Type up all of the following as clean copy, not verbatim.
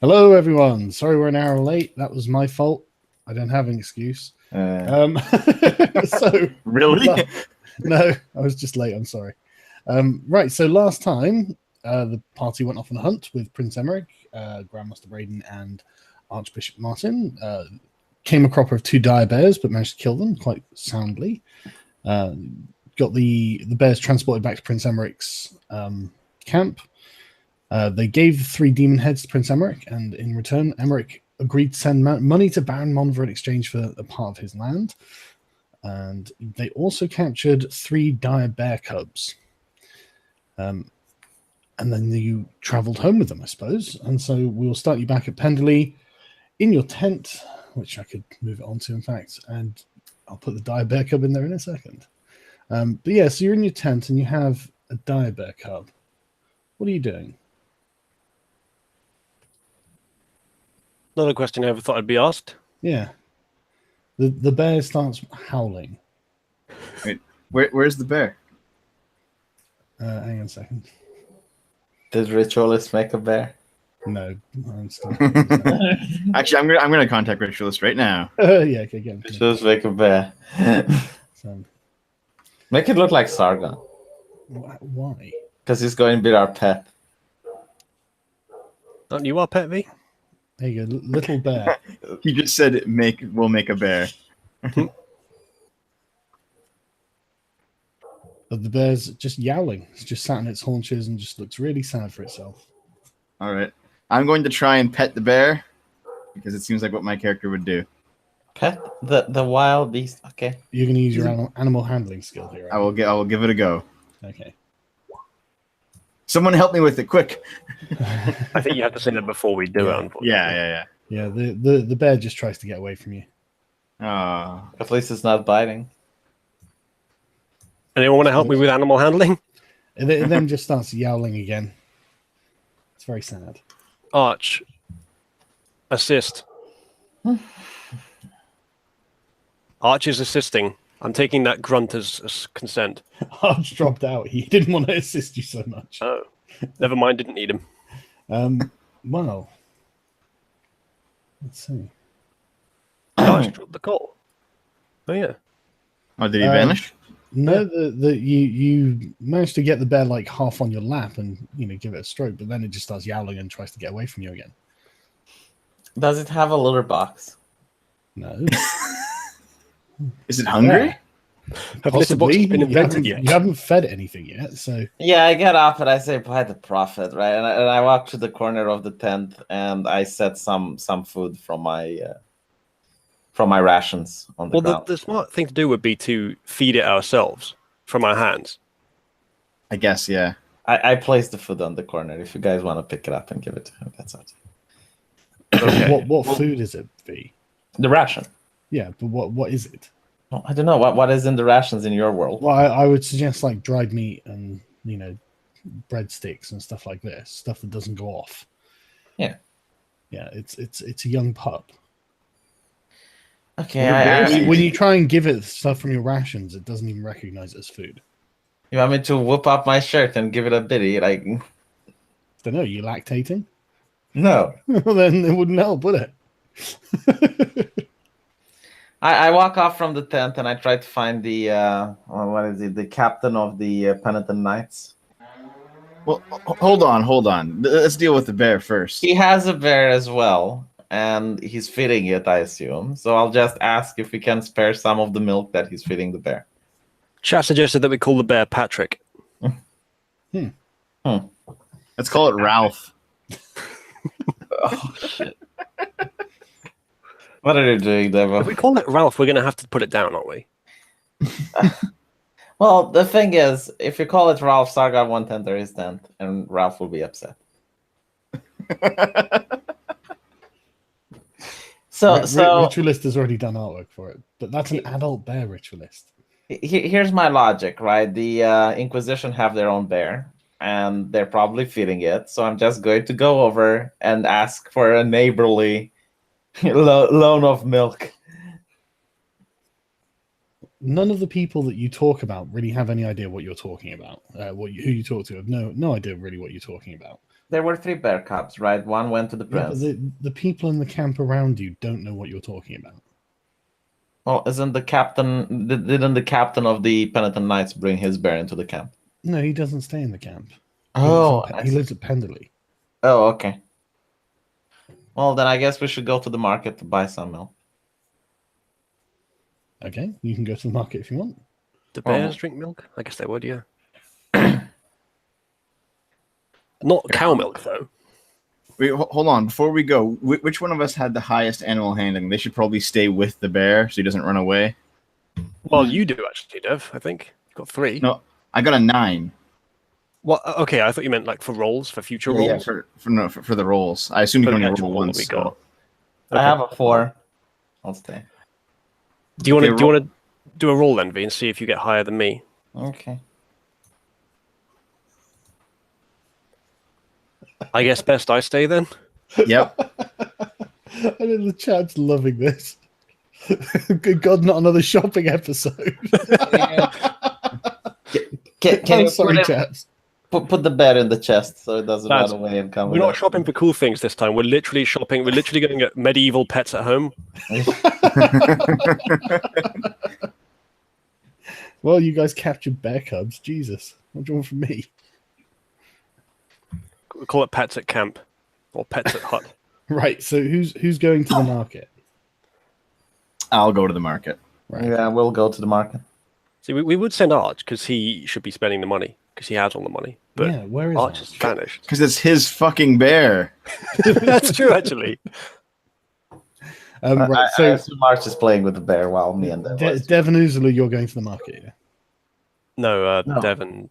Hello, everyone. Sorry we're an hour late. That was my fault. I don't have an excuse. So Really? no, I was just late. I'm sorry. Right. So last time, the party went off on a hunt with Prince Emeric, Grandmaster Braden, and Archbishop Martin. Came a cropper of 2 dire bears, but managed to kill them quite soundly. Got the bears transported back to Prince Emeric's camp. They gave 3 demon heads to Prince Emeric, and in return, Emeric agreed to send money to Baron Monver in exchange for a part of his land. And they also captured 3 dire bear cubs. And then you travelled home with them, I suppose. And so we'll start you back at Penderley in your tent, which I could move it on to, in fact, and I'll put the dire bear cub in there in a second. But yeah, so you're in your tent and you have a dire bear cub. What are you doing? Not a question I ever thought I'd be asked. Yeah. The bear starts howling. Wait, where's the bear? Hang on a second. Did Ritualist make a bear? No, I'm still. Actually, I'm gonna contact Ritualist right now. Yeah, okay, again. Ritualist make a bear. So, Make it look like Sargon. why? Because he's going to be our pet. Aren't you our pet, V? There you go, little bear. He just said we'll make a bear. But the bear's just yowling. It's just sat on its haunches and just looks really sad for itself. All right, I'm going to try and pet the bear because it seems like what my character would do. Pet the wild beast. Okay. You're going to use your animal handling skill here, right? I will give it a go. Okay. Someone help me with it, quick! I think you have to say that before we do it, unfortunately. Yeah. Yeah, the bear just tries to get away from you. Oh, At least it's not biting. Anyone want to help me with animal handling? It then just starts yowling again. It's very sad. Arch. Assist. Arch is assisting. I'm taking that grunt as consent. Arch dropped out. He didn't want to assist you so much. Oh. Never mind, didn't need him. Well, let's see. Arch dropped the call. Oh, yeah. did he vanish? No, you managed to get the bear like half on your lap and give it a stroke, but then it just starts yowling and tries to get away from you again. Does it have a litter box? No. Is it hungry? Have litter boxes Possibly. been invented yet? You haven't fed anything yet, so Yeah, I get off and I say, by the prophet, right? And I walk to the corner of the tent and I set some food from my rations on the ground. The smart thing to do would be to feed it ourselves from our hands. I guess, yeah. I place the food on the corner. If you guys want to pick it up and give it to him, that's it. Okay. What food is it, V? The ration. Yeah, but what is it? Oh, I don't know what is in the rations in your world. Well, I would suggest like dried meat and breadsticks and stuff like this, stuff that doesn't go off. Yeah. Yeah, it's a young pup. Okay, When you try and give it stuff from your rations, it doesn't even recognize it as food. You want me to whip up my shirt and give it a bitty? Like, Don't know. You lactating? no. Well, then it wouldn't help, would it? I walk off from the tent and I try to find the what is it? The captain of the penitent knights. Well, hold on. Let's deal with the bear first. He has a bear as well, and he's feeding it, I assume. So I'll just ask if we can spare some of the milk that he's feeding the bear. Chat suggested that we call the bear Patrick. Let's call it Ralph. Oh shit! What are you doing, Devo? If we call it Ralph, we're going to have to put it down, aren't we? Well, the thing is, if you call it Ralph, Sargon won't enter his tent, and Ralph will be upset. So Ritualist has already done artwork for it, but that's an adult bear ritualist. Here's my logic, right? The Inquisition have their own bear, and they're probably feeding it. So I'm just going to go over and ask for a neighborly loan of milk. None of the people that you talk about really have any idea what you're talking about. Who you talk to have no idea really what you're talking about. There were 3 bear cubs, right? One went to the Yeah, but prince. the people in the camp around you don't know what you're talking about. Well, isn't the captain? Didn't the captain of the penitent knights bring his bear into the camp? No, he doesn't stay in the camp. Oh, He lives at Penderley. oh, okay. Well, then I guess we should go to the market to buy some milk. Okay, you can go to the market if you want. Do bears drink milk? I guess they would, yeah. Not cow milk, though. Wait, hold on. Before we go, which one of us had the highest animal handling? They should probably stay with the bear so he doesn't run away. Well, you do actually, Dev. I think you've got 3. No, I got a 9. Well, okay. I thought you meant like for rolls, for future Yeah, rolls. for the rolls. I assume you For can the only actual roll one once. that we got. So. I have a 4. I'll stay. Do you want to Okay, do you want to do a roll then, V, and see if you get higher than me? Okay. I guess best I stay then. Yep. I know the chat's loving this. Good God, not another shopping episode. Can you sorry, put, chaps. put the bear in the chest so it doesn't Lads, run away and come? We're not shopping for cool things this time. We're literally shopping. We're literally going at medieval pets at home. Well, you guys captured bear cubs. Jesus, what do you want from me? We call it pets at camp or pets at hut. Right. So who's going to the market? I'll go to the market. Right. Yeah, we'll go to the market. See, we would send Arch because he should be spending the money because he has all the money. But Yeah. Where is Arch Arch? has vanished. Because it's his fucking bear. That's true, actually. Right. I So assume March is playing with the bear while me and Dev. Devon Oozulu, you're going to the market. Yeah? No, No. Devon.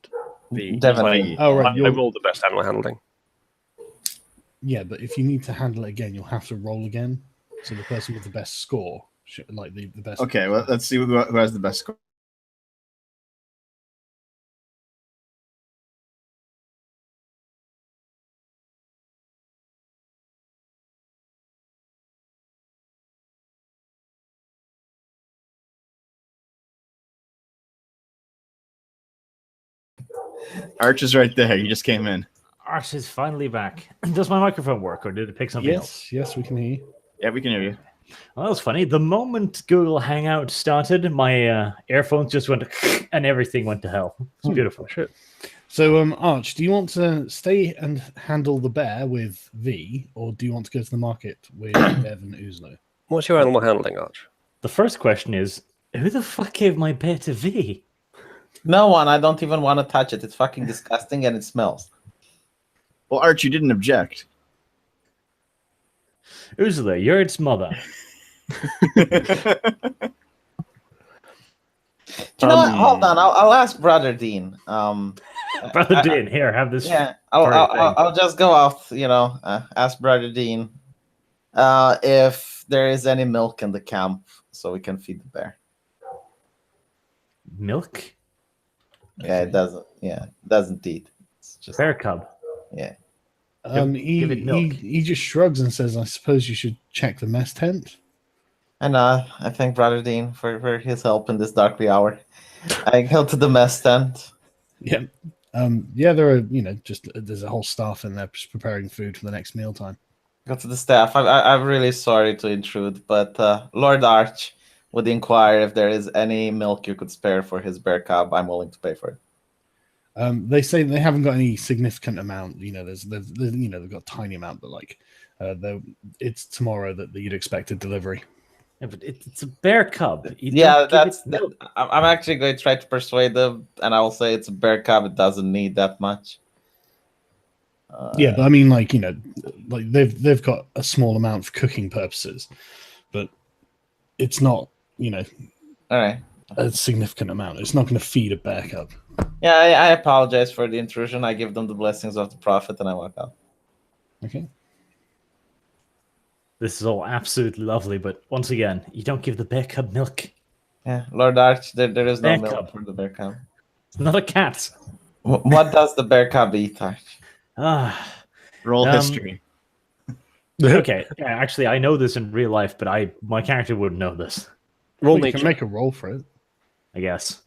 The Devon. I, Oh, right, I you're- rolled the best animal handling. Yeah, but if you need to handle it again, you'll have to roll again. So the person with the best score, like the best. Okay, well, let's see who has the best score. Arch is right there. He just came in. Arch is finally back. Does my microphone work, or did it pick something else? Yes, we can hear you. Yeah, we can hear you. Well, that was funny. The moment Google Hangout started, my earphones just went and everything went to hell. It's beautiful. Shit. So, Arch, do you want to stay and handle the bear with V, or do you want to go to the market with Devon Oozulu? What's your animal handling, Arch? The first question is, who the fuck gave my bear to V? No one. I don't even want to touch it. It's fucking disgusting and it smells. Well, Arch, you didn't object. Ursula, you're its mother. Do you know what? Hold on. I'll ask Brother Dean. Brother Dean, here, have this. Yeah, furry thing. I'll just go out. Ask Brother Dean if there is any milk in the camp so we can feed the bear. Milk? Yeah, it doesn't. Yeah, it doesn't eat. It's just Bear cub. yeah. Give it milk. He just shrugs and says, "I suppose you should check the mess tent." And I thank Brother Dean for his help in this darkly hour. I go to the mess tent. Yeah. Yeah, there are, there's a whole staff in there just preparing food for the next mealtime. Go to the staff. I'm really sorry to intrude, but Lord Arch would inquire if there is any milk you could spare for his bear cub. I'm willing to pay for it. They say they haven't got any significant amount. They've got a tiny amount, but it's tomorrow that you'd expect a delivery. Yeah, but it's a bear cub. You Yeah, don't give it milk. I'm actually going to try to persuade them, and I will say it's a bear cub. It doesn't need that much. Yeah, but I mean, they've got a small amount for cooking purposes, but it's not, All right. a significant amount. It's not going to feed a bear cub. Yeah, I apologize for the intrusion. I give them the blessings of the prophet, and I walk out. Okay. This is all absolutely lovely, but once again, you don't give the bear cub milk. Yeah, Lord Arch, there is no Bear milk cub. for the bear cub. It's not a cat. What does the bear cub eat, Arch? Ah, Roll Um, history. okay. Yeah, actually, I know this in real life, but my character wouldn't know this. Roll Well, you can nature. make a roll for it. I guess.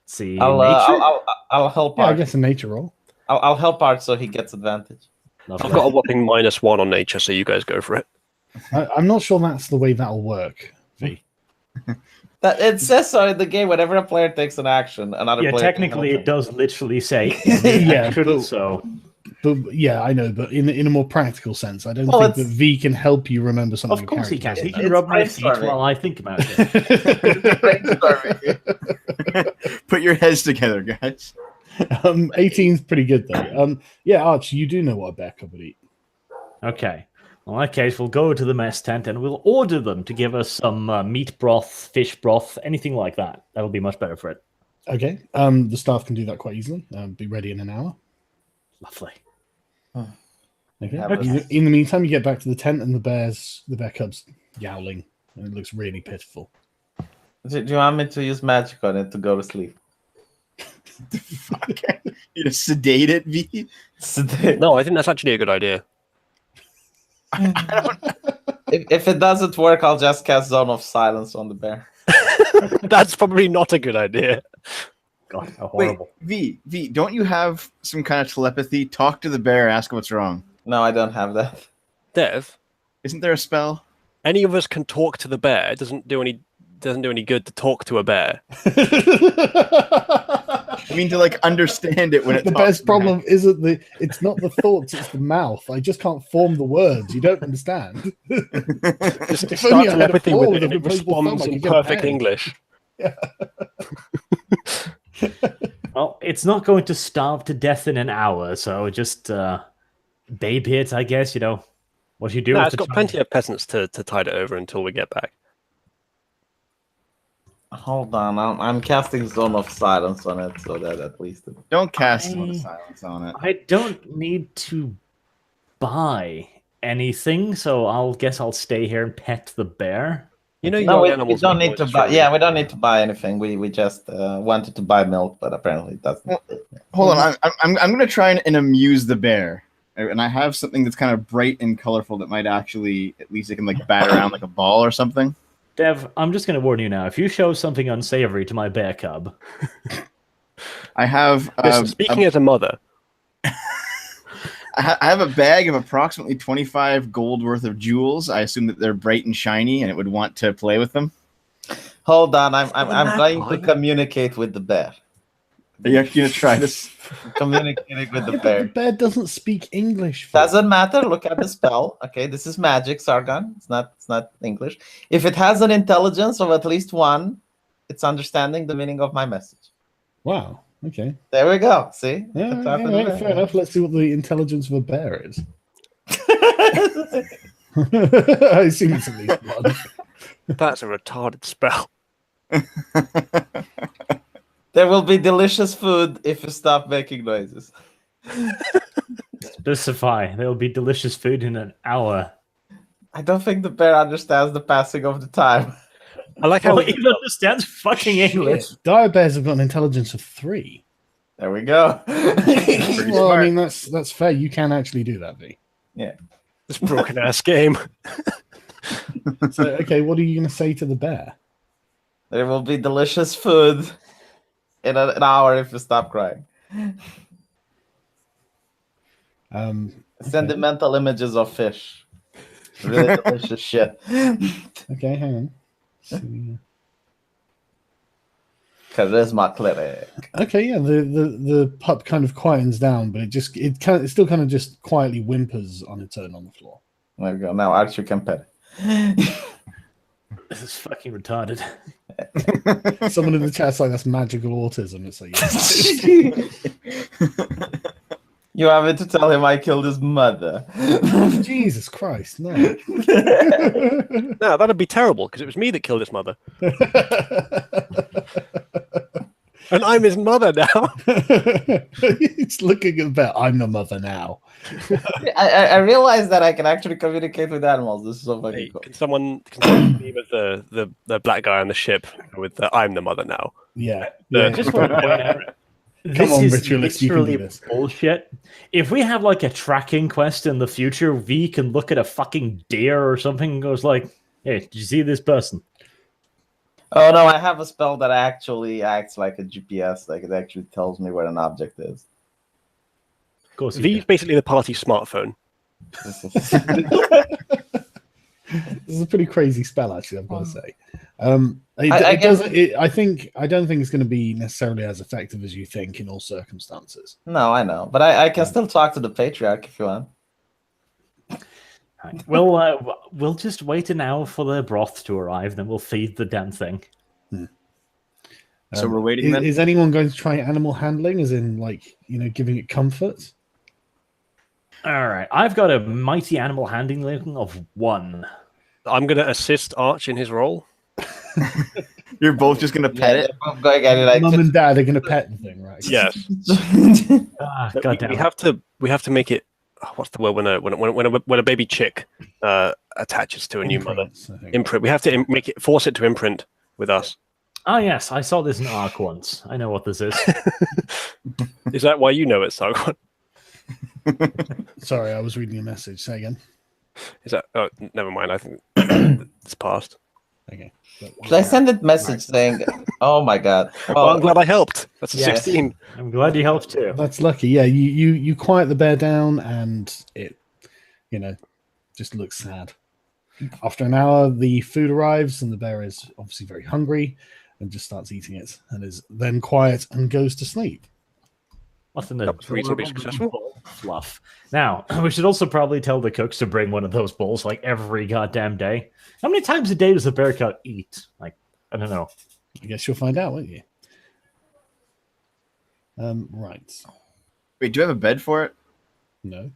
Let's see, I'll nature. help Yeah, I Arch. guess a nature roll. I'll help Art so he gets advantage. Lovely. I've got a whopping -1 on nature, so you guys go for it. I'm not sure that's the way that'll work. V. That it says so in the game. Whenever a player takes an action, another Yeah, player. technically it does literally say Yeah, action, but- so But yeah, I know. But in a more practical sense, I don't Well, think that it's- V can help you remember something. of course he can. He can It's rub my feet brainstorming. while I think about it. Put your heads together, guys. 18's pretty good though. Yeah, Arch, you do know what a bear cub would eat. Okay. Well, in that case, we'll go to the mess tent and we'll order them to give us some meat broth, fish broth, anything like that. That'll be much better for it. Okay. The staff can do that quite easily. Be ready in an hour. Lovely. Okay. Yeah, but- In the meantime, you get back to the tent and the bear cub's yowling, and it looks really pitiful. Do you want me to use magic on it to go to sleep? Fuck. You just sedate it, V. No, I think that's actually a good idea. If it doesn't work, I'll just cast Zone of Silence on the bear. That's probably not a good idea. God, how Wait, horrible. V, don't you have some kind of telepathy? Talk to the bear, ask what's wrong. No, I don't have that. Dev, Isn't there a spell? any of us can talk to the bear. It doesn't do any good to talk to a bear. I mean, to like understand it when it The talks best back. problem isn't it's not the thoughts, it's the mouth. I just can't form the words. You don't understand. Just If only start I had a telepathy phone with it, with and a it replaceable phone, responds I in could get perfect paid. English. Well, it's not going to starve to death in an hour, so just baby it, I guess. You know what you do. No, with it's the got child. plenty of peasants to tide it over until we get back. Hold on, I'm casting Zone of Silence on it so that at least. Don't cast I- one of silence on it. I don't need to buy anything, so I'll guess I'll stay here and pet the bear. You know, No, young we animals don't make need to noises buy. for Yeah, you. we don't need to buy anything. We just wanted to buy milk, but apparently it doesn't. Hold on, I'm gonna try and amuse the bear, and I have something that's kind of bright and colorful that might actually, at least it can like bat around like a ball or something. Dev, I'm just going to warn you now. If you show something unsavory to my bear cub, I have Listen, speaking as a mother, I have a bag of approximately 25 gold worth of jewels. I assume that they're bright and shiny, and it would want to play with them. Hold on, I'm that trying to hard? communicate with the bear. Are you actually gonna try this? Communicating with the Yeah, but bear. the bear doesn't speak English. Phil. Doesn't matter. Look at the spell. Okay, this is magic, Sargon. It's not English. If it has an intelligence of at least 1, it's understanding the meaning of my message. Wow. Okay. There we go. See? Yeah, It's happened right, there. fair enough. Let's see what the intelligence of a bear is. I assume it's at least one. that's a retarded spell. There will be delicious food if you stop making noises. specify there'll be delicious food in an hour. I don't think the bear understands the passing of the time. I like how Oh, he understands fucking English. Shit. Dire bears have got an intelligence of 3. There we go. Well, I mean that's fair. You can actually do that, V. this broken ass game. So, okay, what are you going to say to the bear? There will be delicious food in an hour if you stop crying. Send the mental images of fish. Really delicious shit. Okay, hang on. See. Charisma cleric. Okay, yeah, the pup kind of quietens down, but it still kind of just quietly whimpers on its own on the floor. There we go. Now Archie can pet it. This is fucking retarded. Someone in the chat's like, that's magical autism. It's like, You want me to tell him I killed his mother? Jesus Christ, no. No, that'd be terrible because it was me that killed his mother, and I'm his mother now. He's looking at that. I'm the mother now. I realized that I can actually communicate with animals. This is so fucking Hey, cool. can someone be with the black guy on the ship with the "I'm the mother now"? Yeah. Yeah. Just want to point out, Come this on, is Ritualist, you can do literally this. bullshit. If we have like a tracking quest in the future, V can look at a fucking deer or something and goes like, "Hey, did you see this person?" Oh no, I have a spell that actually acts like a GPS. Like it actually tells me where an object is. Of course, V's basically the party smartphone. This is a pretty crazy spell, actually. I've got to say. I don't think it's going to be necessarily as effective as you think in all circumstances. No, I know, but I can still talk to the patriarch if you want. Right. We'll just wait an hour for the broth to arrive, then we'll feed the damn thing. So we're waiting. Then Is anyone going to try animal handling, as in, like, giving it comfort? All right, I've got a mighty animal handling of 1. I'm going to assist Arch in his role. you're both just gonna pet it. I'm going at it like Mum and Dad are going to pet the thing, right? Yes. Goddamn. We have to make it. What's the word when a baby chick attaches to a new mother? Imprints, I think. Imprint. We have to force it to imprint with us. Ah, yes, I saw this in Ark once. I know what this is. Is that why you know it, Sargon? Sorry, I was reading a message. Say again. Is that? Oh, never mind. I think it's past. Okay. Should I send a message saying, "Oh my god"? Well, I'm glad I helped. That's a Yes. 16. I'm glad you helped too. That's lucky. Yeah, you quiet the bear down, and it, just looks sad. After an hour, the food arrives, and the bear is obviously very hungry, and just starts eating it, and is then quiet and goes to sleep. What an That was reasonably adorable successful. ball of fluff. Now, we should also probably tell the cooks to bring one of those bowls like every goddamn day. How many times a day does a bear cat eat? Like, I don't know. I guess you'll find out, won't you? Right. Wait, do you have a bed for it? No.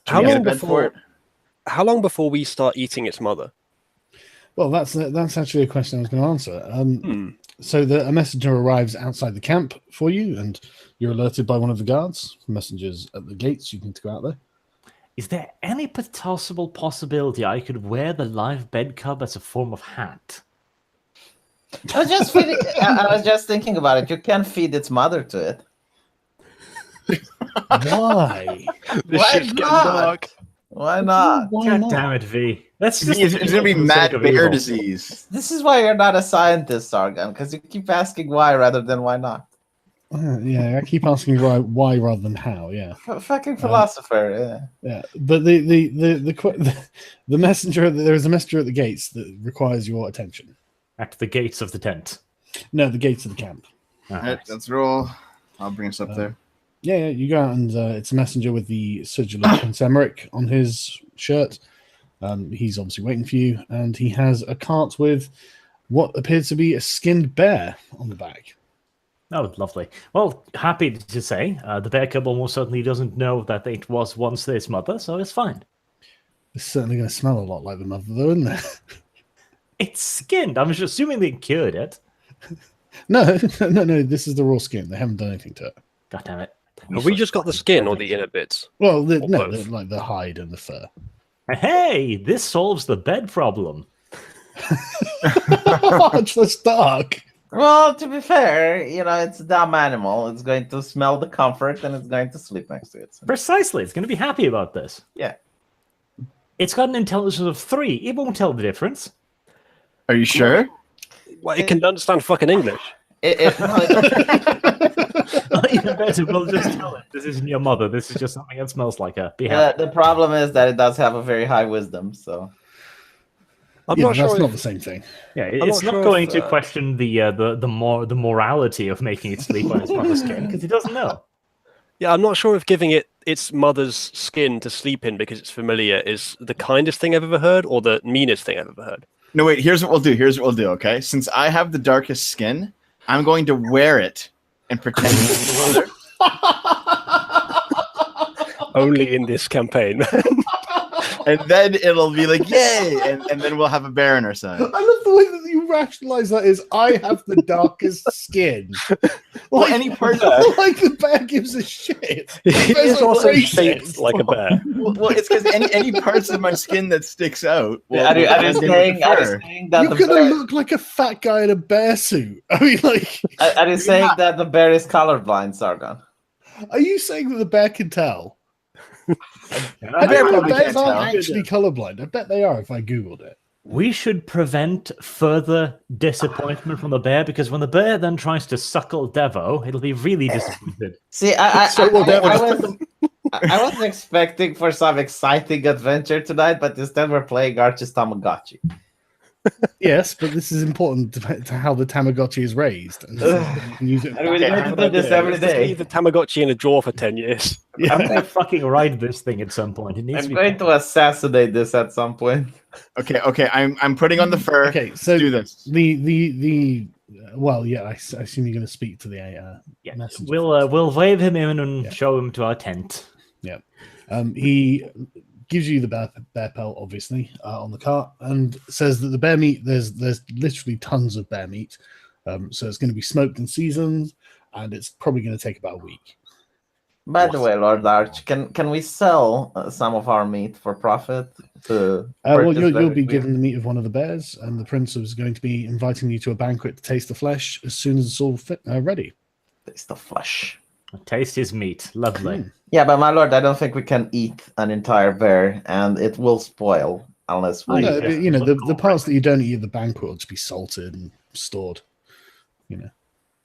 How Can we get long a bed for before? it? How long before we start eating its mother? Well, that's actually a question I was going to answer. So a messenger arrives outside the camp for you, and you're alerted by one of the guards. Messengers at the gates. You need to go out there. Is there any possible possibility I could wear the live bed cub as a form of hat? I was just thinking about it. You can feed its mother to it. Why? This Why shit's getting not? dark. Why not? Why God not? damn it, V. That's just It's gonna be for the mad sake of bear evil. disease. This is why you're not a scientist, Sargon, because you keep asking why rather than why not. Yeah, I keep asking why rather than how. Yeah, Fucking philosopher. yeah. But the messenger, there is a messenger at the gates that requires your attention. At the gates of the tent. No, the gates of the camp. Alright, let's roll. I'll bring us up there. Yeah, you go out and it's a messenger with the sigil of Prince Emmerich on his shirt. He's obviously waiting for you, and he has a cart with what appears to be a skinned bear on the back. Oh, lovely. Well, happy to say, the bear cub almost certainly doesn't know that it was once its mother, so it's fine. It's certainly going to smell a lot like the mother, though, isn't it? It's skinned. I'm just assuming they cured it. No, this is the raw skin. They haven't done anything to it. God damn it. Have we just got the skin or the inner bits? Well, Or both. like the hide and the fur. Hey, this solves the bed problem. That's dark. Well, to be fair, it's a dumb animal. It's going to smell the comfort and it's going to sleep next to it. So. Precisely. It's going to be happy about this. Yeah. It's got an intelligence of 3. It won't tell the difference. Are you sure? Well, it can understand fucking English. Even better, we'll just tell it. This isn't your mother. This is just something that smells like her. Be happy. The problem is that it does have a very high wisdom, so. I'm Yeah, not that's sure. not the same thing. Yeah, I'm it's not not sure going if, to question the morality of making it sleep on its mother's skin because it doesn't know. Yeah, I'm not sure if giving it its mother's skin to sleep in because it's familiar is the kindest thing I've ever heard or the meanest thing I've ever heard. No, wait, here's what we'll do. Okay? Since I have the darkest skin, I'm going to wear it and pretend it's the mother. Only in this campaign. And then it'll be like, yay! And then we'll have a bear on our side. I love the way that you rationalize that is, I have the darkest skin. Well, any part of Like the bear gives a shit. He Bear's is like also racist. shaped like a bear. well, it's because any parts of my skin that sticks out. Are you saying that You're the gonna bear, look like a fat guy in a bear suit. I mean, like, are you saying that the bear is colorblind, Sargon? are you saying that the bear can tell? I bear don't know, probably bears can't aren't tell. actually colorblind. I bet they are if I googled it. We should prevent further disappointment from the bear because when the bear then tries to suckle Devo, it'll be really disappointed. See, So will I was expecting for some exciting adventure tonight, but instead we're playing Archie's Tamagotchi. Yes, but this is important to how the Tamagotchi is raised. And so you can use it. And we're going to do this every Just leave day. the Tamagotchi in a drawer for 10 years. Yeah. I'm gonna fucking ride this thing at some point. It needs I'm to be. going to assassinate this at some point. Okay. I'm putting on the fur. Okay, so Do this. Well, yeah, I assume you're going to speak to the Yeah, messenger. we'll wave him in and Yeah. show him to our tent. He gives you the bear pelt, obviously, on the cart, and says that the bear meat, there's literally tons of bear meat, so it's going to be smoked and seasoned, and it's probably going to take about a week. By the way, Lord Arch, can we sell some of our meat for profit? Well, you'll be given the meat of one of the bears, and the prince is going to be inviting you to a banquet to taste the flesh as soon as it's all ready. Taste the flesh. Taste his meat. Lovely. Yeah, but my lord, I don't think we can eat an entire bear, and it will spoil unless we. No, but, the parts that you don't eat at the banquet will just be salted and stored.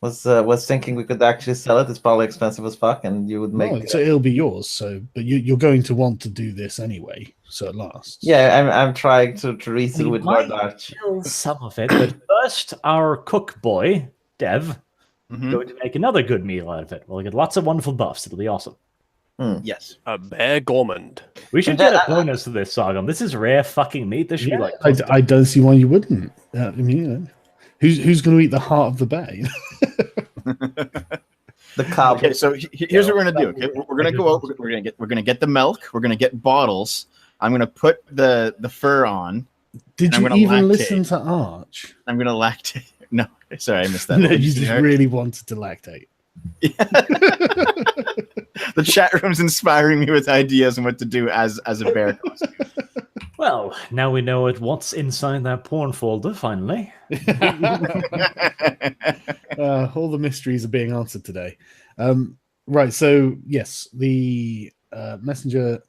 Was thinking we could actually sell it. It's probably expensive as fuck, and you would make. No, so it'll be yours. So, but you're going to want to do this anyway, so it lasts. Yeah, I'm trying to reason We with might Lord Arch. kill some of it, but first, our cook boy, Dev, Mhm. going to make another good meal out of it. We'll get lots of wonderful buffs. It'll be awesome. Yes. A bear gourmand. We should get a bonus to this, Sargon. This is rare fucking meat. This should be like. I don't see why you wouldn't. I mean, who's going to eat the heart of the bear? The cow. Okay, so here's what we're gonna do. Okay, we're gonna go out. We're gonna get the milk. We're gonna get bottles. I'm gonna put the fur on. Did I'm you gonna even lactate. listen to Arch? I'm gonna lactate. No, sorry, I missed that. No, What did you say just there? really wanted to lactate. The chat room's inspiring me with ideas on what to do as a bear costume. Well, now we know what's inside that porn folder, finally. All the mysteries are being answered today. Right, so yes, the messenger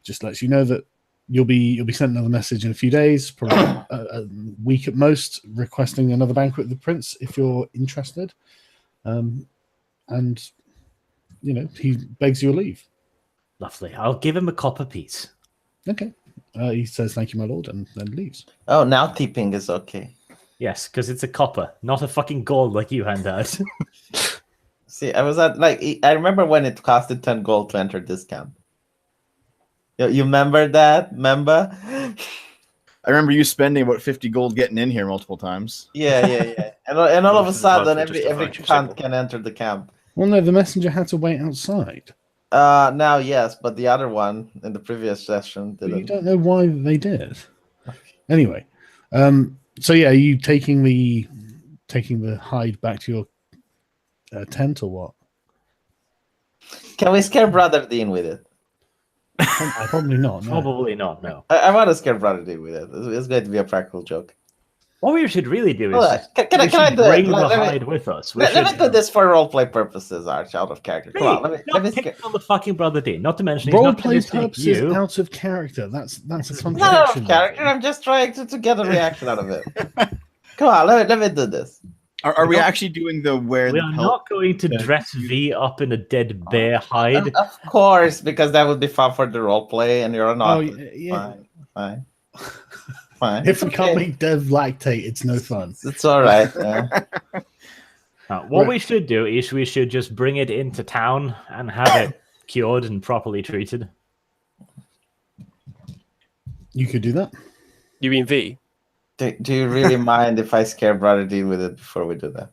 just lets you know that you'll be sent another message in a few days, probably a week at most, requesting another banquet with the prince if you're interested. And he begs your leave. Lovely. I'll give him a copper piece. Okay. He says thank you, my lord, and then leaves. Oh, now tipping is okay. Yes, because it's a copper, not a fucking gold like you hand out. See, I was at I remember when it costed 10 gold to enter this camp. You remember that? Remember? I remember you spending about 50 gold getting in here multiple times. Yeah. And all of a sudden, Just a every virtue cunt symbol. can enter the camp. Well, no, the messenger had to wait outside. Now, yes, but the other one in the previous session But you didn't. don't know why they did. Anyway, so yeah, are you taking the hide back to your tent or what? Can we scare Brother Dean with it? Probably not. No. Probably not, no. I want to scare Brother Dean with it. It's going to be a practical joke. What we should really do is Hold on. Can we I should do it? bring the Let me- hide with us. We Let should me do this for roleplay purposes, Arch, out of character. Come on, let me not scare. pick on the fucking Brother Dean. Not to mention he's not Roleplay listening to purposes you. out of character. That's a Not out contradiction. of character. I'm just trying to get a reaction out of it. Come on, let me do this. Are we actually doing the where We the are pelt? not going to dress V up in a dead bear hide. Of course, because that would be fun for the roleplay, and you're not. Oh yeah. Fine. If we It's can't okay. make Dev lactate, it's no fun. It's all right. What Right. we should do is we should just bring it into town and have it cured and properly treated. You could do that. You mean V? Do you really mind if I scare Brother Dean with it before we do that?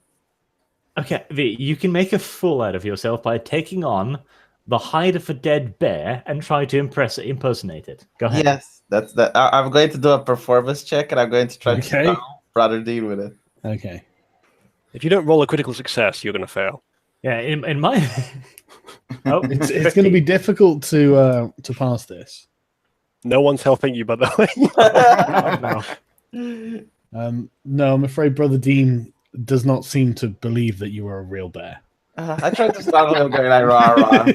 Okay, V, you can make a fool out of yourself by taking on the hide of a dead bear and try to impersonate it. Go ahead. Yes, that's that. I'm going to do a performance check, and I'm going to try to Okay. style Brother Dean with it. Okay. If you don't roll a critical success, you're going to fail. Yeah, in my oh, It's going to be difficult to pass this. No one's helping you, by the way. no. No, I'm afraid Brother Dean does not seem to believe that you are a real bear. I tried to start him going like rah rah.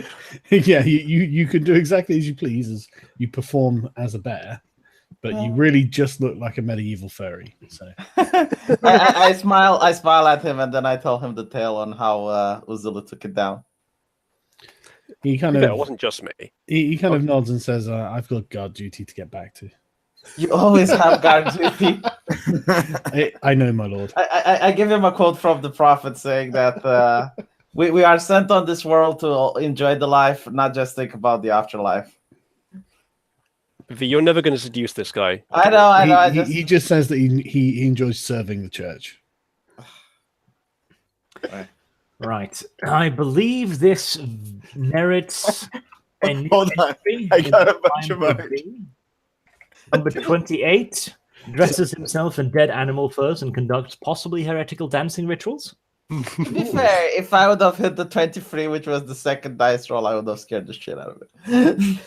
Yeah, you can do exactly as you please as you perform as a bear, but you really just look like a medieval furry. So I smile at him, and then I tell him the tale on how Uzula took it down. He kind It of wasn't just me. he kind of nods and says, "I've got guard duty to get back to." You always have guard duty. I know, my lord. I give him a quote from the prophet saying that we are sent on this world to enjoy the life, not just think about the afterlife. V, you're never going to seduce this guy. I know. He just says that he enjoys serving the church. Right. I believe this merits a Hold on. I got a bunch of art. Number 28 dresses himself in dead animal furs and conducts possibly heretical dancing rituals. To be fair, if I would have hit the 23, which was the second dice roll, I would have scared the shit out of it.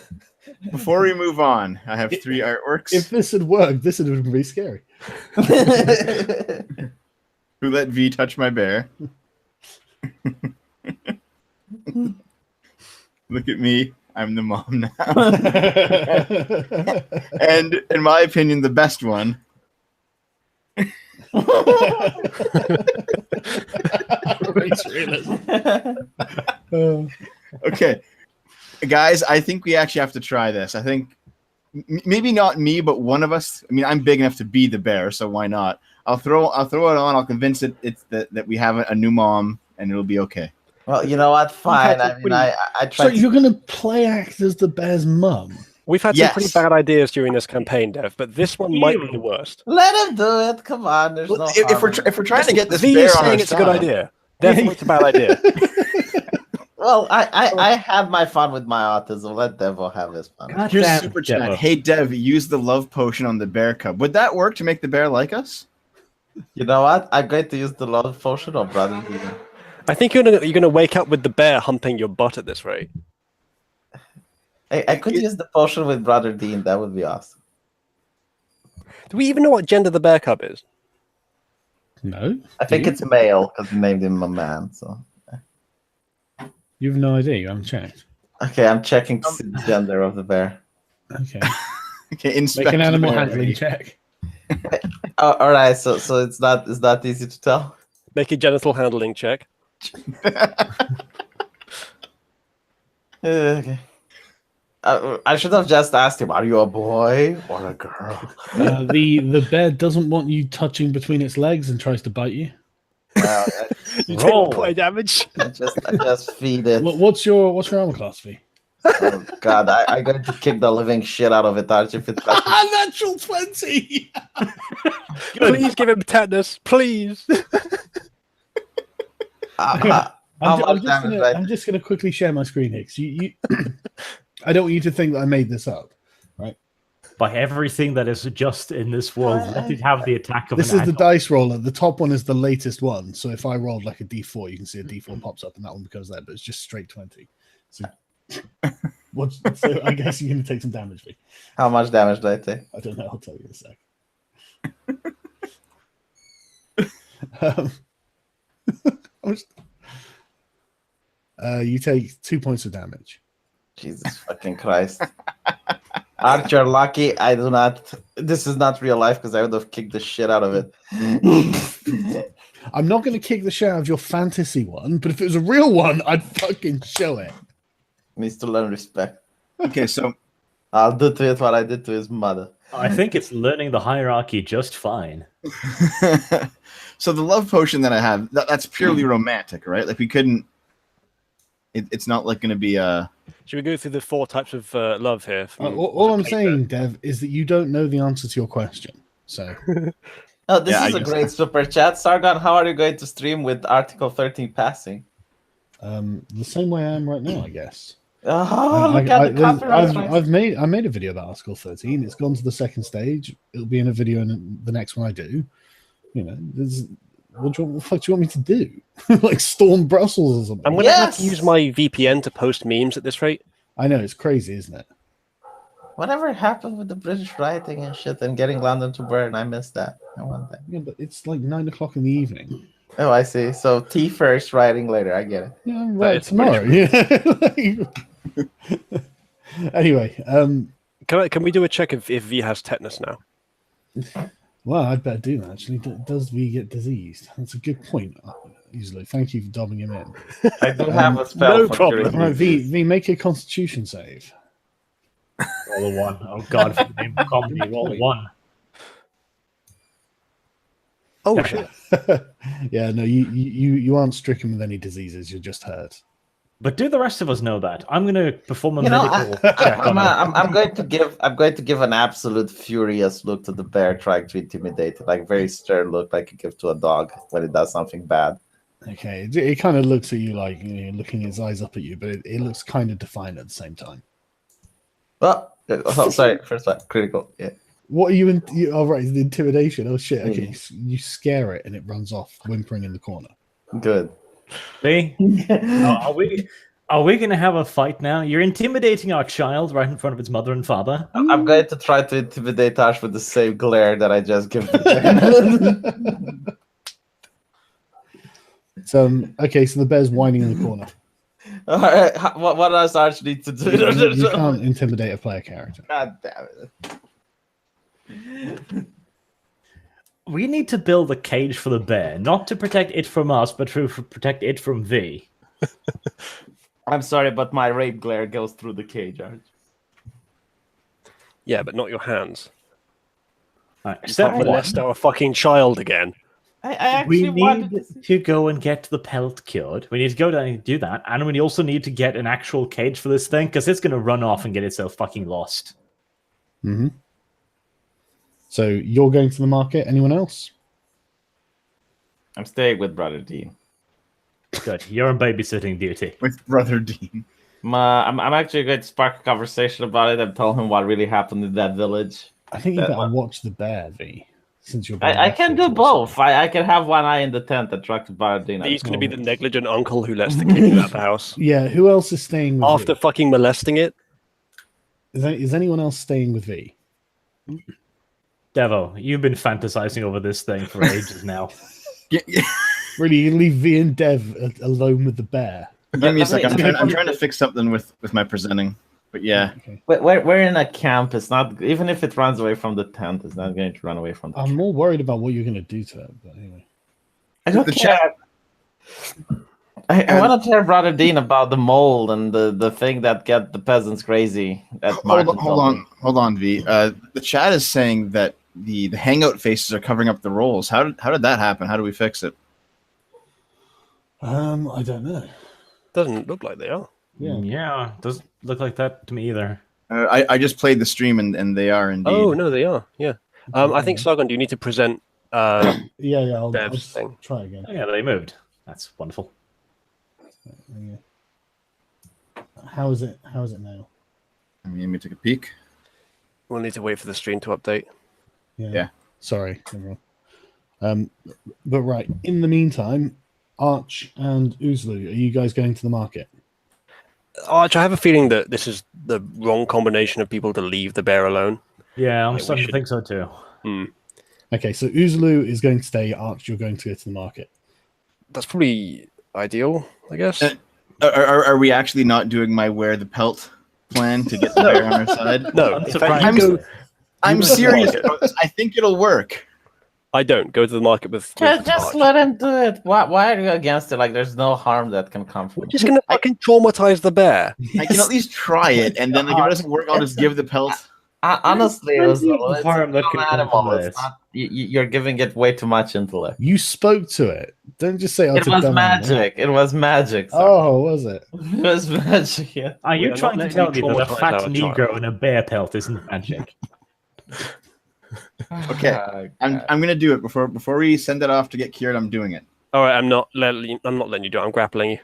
Before we move on, I have 3 artworks. If this had worked, this would have been very scary. Who let V touch my bear? Look at me. I'm the mom now. And in my opinion, the best one. Okay. Guys, I think we actually have to try this. I think maybe not me, but one of us. I mean, I'm big enough to be the bear, so why not? I'll throw it on. I'll convince it's that we have a new mom, and it'll be okay. Well, you know what? Fine. I mean, I So tried. you're going to play act as the bear's mum? We've had some pretty bad ideas during this campaign, Dev, but this one might be the worst. Let him do it. Come on. There's Well, no. if we're trying to get this V bear is on our saying it's a good side. idea. Dev, it's a bad idea. Well, I had my fun with my autism. Let Devo have his fun. God Here's damn, super chat. Devo. Hey Dev, use the love potion on the bear cub. Would that work to make the bear like us? You know what? I'm going to use the love potion on Brother Dean. I think you're gonna wake up with the bear humping your butt at this rate. I could use the potion with Brother Dean. That would be awesome. Do we even know what gender the bear cub is? No. I think it's male because we named him a man. So You have no idea. You haven't checked. okay, I'm checking to see the gender of the bear. Okay. Okay, inspect Make an the animal bear. handling check. Oh, all right. So it's not easy to tell. Make a genital handling check. Okay. I should have just asked him, are you a boy or a girl? The bear doesn't want you touching between its legs and tries to bite you. Well, You Roll. take point damage. I just feed it. What's your armor class, V? Oh, God, I'm going to kick the living shit out of it, Archie, if it touches. Natural 20. Please give him tetanus, please. How much damage, right? I'm just gonna quickly share my screen here. 'Cause you I don't want you to think that I made this up, right? By everything that is just in this world, let it have the attack of This an is the adult. dice roller. The top one is the latest one. So if I rolled like a D4, you can see a D4 pops up, and that one becomes there. But it's just straight 20. So, so I guess you're gonna take some damage, V. How much damage did I take? I don't know. I'll tell you in a sec. I'm just- you take 2 points of damage. Jesus fucking Christ. Art, you're lucky. I do not. This is not real life because I would have kicked the shit out of it. I'm not going to kick the shit out of your fantasy one, but if it was a real one, I'd fucking show it. Needs to learn respect. Okay, so I'll do to it what I did to his mother. I think it's learning the hierarchy just fine. so the love potion that I have, that's purely romantic, right? Like we couldn't. It's not like going to be a. Should we go through the 4 types of love here? All I'm saying, Dev, is that you don't know the answer to your question. So Oh, this Yeah, is I a guess- great super chat. Sargon, how are you going to stream with Article 13 passing? the same way I am right now, I guess. Oh, look at the copyright strikes. I made a video about Article 13. It's gone to the second stage. It'll be in a video in the next one I do. You know, what the fuck do you want me to do? Like storm Brussels or something? I'm going to have to Yes! use my VPN to post memes at this rate. I know, it's crazy, isn't it? Whatever happened with the British writing and shit and getting London to burn? I missed that. I want that. Yeah, but it's like 9 o'clock in the evening. Oh, I see. So T first, writing later. I get it. Yeah, I'm right is tomorrow. Yeah. Anyway, Can we do a check if V has tetanus now? well, I'd better do that actually. Does V get diseased? That's a good point. Easily. Thank you for dubbing him in. I do have a spell. no for problem. curing All right, disease. V, make a Constitution save. Roll a 1. Oh god, for the name of comedy, roll a 1. Oh shit! Yeah, no, you aren't stricken with any diseases. You're just hurt. But do the rest of us know that? I'm going to perform a You know, medical check on him. I'm going to give an absolute furious look to the bear, trying to intimidate it, like very stern look, like you give to a dog when it does something bad. Okay, it kind of looks at you like looking its eyes up at you, but it looks kind of defiant at the same time. Oh, sorry, first one, critical. Yeah. What are you? Oh, right, the intimidation. Oh shit. Okay, Yeah. you scare it and it runs off, whimpering in the corner. Good. See? Are we going to have a fight now? You're intimidating our child right in front of its mother and father. I'm going to try to intimidate Ash with the same glare that I just give the bear. So okay, so the bear's whining in the corner. All right, what does Arch need to do? You can't intimidate a player character. God damn it. We need to build a cage for the bear, not to protect it from us, but to protect it from V. I'm sorry, but my rape glare goes through the cage, Arch. Yeah, but not your hands. Right, You step can't molest our fucking child again. I actually we wanted need to go and get the pelt cured. We need to go down and do that, and we also need to get an actual cage for this thing, because it's going to run off and get itself fucking lost. Mm-hmm. So you're going to the market. Anyone else? I'm staying with Brother Dean. Good. You're on babysitting duty. With Brother Dean. I'm actually going to spark a conversation about it and tell him what really happened in that village. I think you That better one. watch the bear, V. Since you're. I can do both. I can have one eye in the tent and track to Brother Dean. He's going to be the negligent uncle who lets the kid out of the house Yeah. Who else is staying with after V? fucking molesting it. Is anyone else staying with V? Devo, you've been fantasizing over this thing for ages now. Really, you leave V and Dev alone with the bear? Give me a second. I'm trying to fix something with my presenting. But yeah. Okay. We're in a camp. It's not, even if it runs away from the tent, it's not going to run away from the I'm more worried about what you're going to do to it. But anyway. I don't The care. I want to tell Brother Dean about the mold and the thing that get the peasants crazy. Hold on, V. The chat is saying that the hangout faces are covering up the rolls. How did that happen? How do we fix it? I don't know. Doesn't look like they are. Yeah. Doesn't look like that to me either. I just played the stream and they are indeed. Oh no, they are. Yeah. I think Sargon, do you need to present? Yeah. I'll Dev's just thing. try again. Oh, yeah, they moved. That's wonderful. Yeah. How is it? How is it now? Let me take a peek. We'll need to wait for the stream to update. Yeah. Sorry, everyone. But right. In the meantime, Arch and Uzlu, are you guys going to the market? Arch, I have a feeling that this is the wrong combination of people to leave the bear alone. Yeah, I'm Yeah, we starting should- to think so too. Hmm. Okay, so Uzlu is going to stay. Arch, you're going to go to the market. That's probably ideal, I guess. Are we actually not doing my wear the pelt plan to get the bear on our side? No, I'm in surprised. fact, you go, I'm go to the serious market. about this. I think it'll work. I don't go to the market with Just Arch. let him do it. Why are you against it? Like, there's no harm that can come from We're it. just gonna fucking traumatize the bear. I can at least try it, and then like, if it doesn't work, I'll just give the pelt. Honestly, it was it's harm that an can come animal. from It's this. not, you're giving it way too much intellect. You spoke to it. Don't just say, "Oh, It it's a was dumb animal." magic. It was magic. Sir. Oh, was it? It was magic. Yeah. Are We you are not trying to letting tell you me that a traumatize fat our Negro child. in a bear pelt isn't magic? Okay, I'm gonna do it before we send it off to get cured. I'm doing it. All right, I'm not letting you do it. I'm grappling you.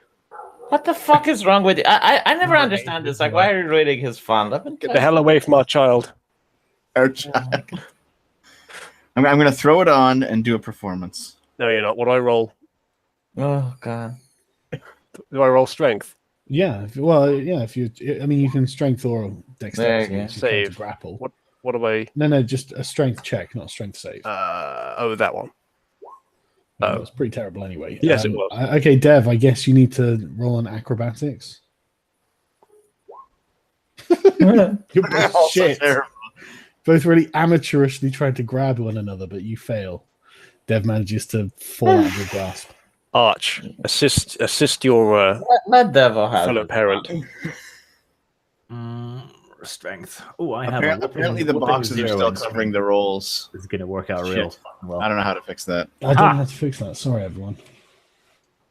What the fuck is wrong with you? I never understand this. Like, why are you raiding his fun? Get the hell away from our child. Ouch. I'm gonna throw it on and do a performance. No, you're not. What do I roll? Oh god. Do I roll strength? Yeah. If you, I mean, you can strength or dexterity. There you go. if you come to Save. grapple. What do I? No, just a strength check, not a strength save. That one. It was pretty terrible anyway. Yes, it was. Okay, Dev, I guess you need to roll on acrobatics. You're both Also shit. terrible. Both really amateurishly trying to grab one another, but you fail. Dev manages to fall out of your grasp. Arch, assist your Let Devil have fellow it. parent. Strength. Oh, I have Apparently the whopping boxes are 0 still in covering strength. the rolls. It's going to work out Shit. real well. I don't know how to fix that. I don't Ha! know how to fix that. Sorry, everyone.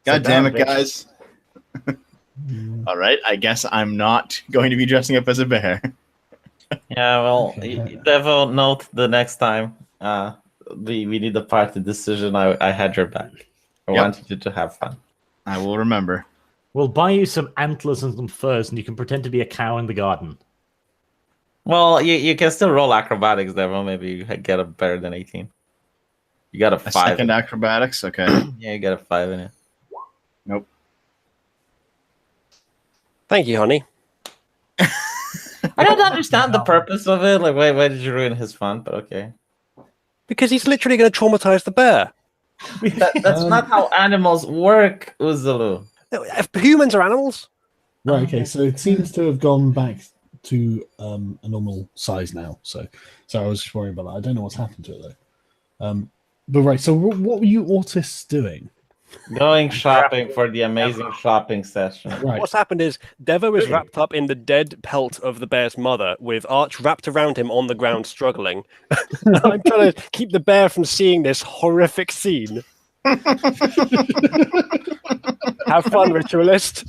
God damn it, bitch. guys. All right, I guess I'm not going to be dressing up as a bear. Yeah, well, Okay. Devil, note the next time we need a party decision. I had your back. I Yep. wanted you to have fun. I will remember. We'll buy you some antlers and some furs, and you can pretend to be a cow in the garden. Well, you can still roll acrobatics, Devil. Maybe you get a better than 18. You got a A 5. second acrobatics? Okay. Yeah, you got a 5 in it. Nope. Thank you, honey. I don't understand the purpose of it. Like, why did you ruin his fun? But okay. Because he's literally going to traumatize the bear. That's not how animals work, Uzulu. If humans are animals. Right, okay, so it seems to have gone back to a normal size now. So I was just worried about that. I don't know what's happened to it though. But right, so what were you autists doing? Going shopping for the amazing shopping session. Right, What's happened is Devo is wrapped up in the dead pelt of the bear's mother, with Arch wrapped around him on the ground, struggling. I'm trying to keep the bear from seeing this horrific scene. Have fun, ritualist.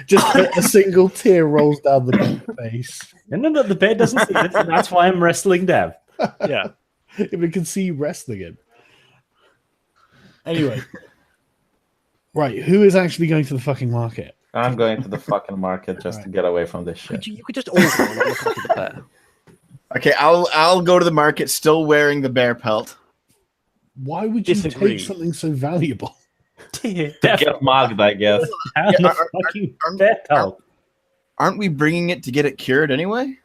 just a single tear rolls down the back face. No, the bear doesn't see it, and that's why I'm wrestling Dev. Yeah. If we can see you wrestling him. Anyway. Right, who is actually going to the fucking market? I'm going to the fucking market just to get away from this shit. You could just order one and look after the bear. Okay, I'll go to the market still wearing the bear pelt. Why would you Disagree. take something so valuable? Get mugged, I guess. Have Yeah, the fucking bear pelt. Aren't we bringing it to get it cured anyway?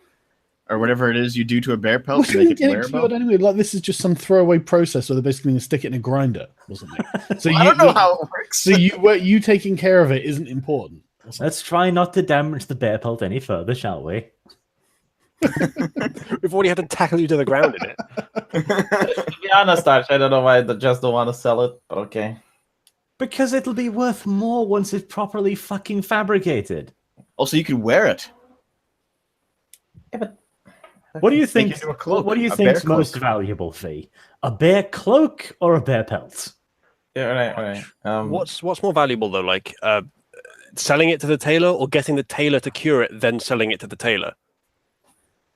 Or whatever it is you do to a bear pelt to We're make going it to get it wearable? cured anyway. Like, this is just some throwaway process where they're basically going to stick it in a grinder or something. So I don't know how it works. So you taking care of it isn't important. or something. Let's try not to damage the bear pelt any further, shall we? We've already had to tackle you to the ground in it. To be honest, Arch, I don't know why they just don't want to sell it, but okay. Because it'll be worth more once it's properly fucking fabricated. Also, you could wear it. What do you Make think? it into a cloak, What do you a think's bear most cloak. valuable, Fee? A bear cloak or a bear pelt? Yeah, right. What's more valuable though, like selling it to the tailor or getting the tailor to cure it, then selling it to the tailor?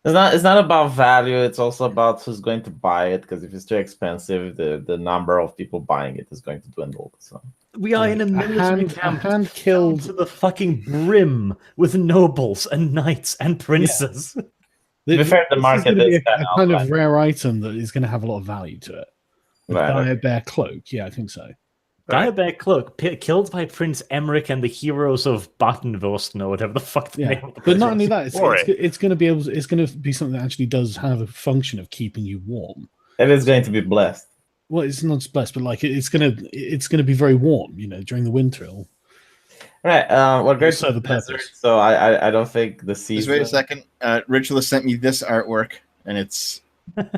It's not about value. It's also about who's going to buy it. Because if it's too expensive, the number of people buying it is going to dwindle. So We are in a military a camp hand filled killed. to the fucking brim with nobles and knights and princes. To be fair, the This is market gonna be is a kind of outside. rare item that is going to have a lot of value to it. The Right, dire bear cloak, yeah, I think so. Dire bear cloak killed by Prince Emmerich and the heroes of Badenwursten or whatever the fuck the Yeah, name of the but not place only was. that, it's going to be able. It's going to be something that actually does have a function of keeping you warm. It is going to be blessed. Well, it's not just blessed, but like it's going to be very warm. You know, during the winter. Right. We're going serve to a the desert, purpose. so I don't think the Just season. wait a second. Ritualist sent me this artwork, and it's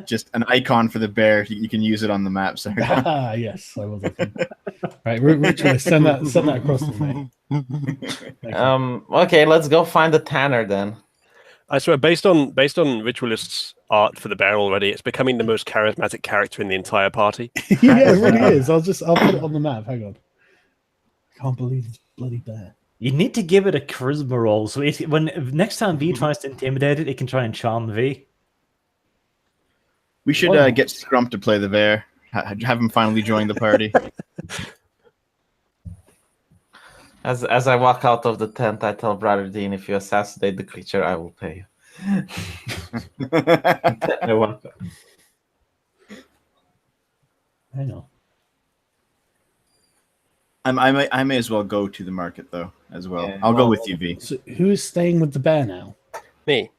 just an icon for the bear. You can use it on the map. So Ah, yes, I was looking. Right, Ritualist, send that across to me. Okay, let's go find the tanner then. I swear, based on Ritualist's art for the bear already, it's becoming the most charismatic character in the entire party. Yeah, it really is. I'll put it on the map. Hang on. I can't believe it's bloody bear. You need to give it a charisma roll. So next time V tries to intimidate it, it can try and charm V. we should Wow. get Scrump to play the bear. Have him finally join the party. As I walk out of the tent, I tell Brother Dean, if you assassinate the creature, I will pay you. I walk out. I know. I may as well go to the market though as well. Yeah, I'll go well- with you, V. So, who is staying with the bear now? Me.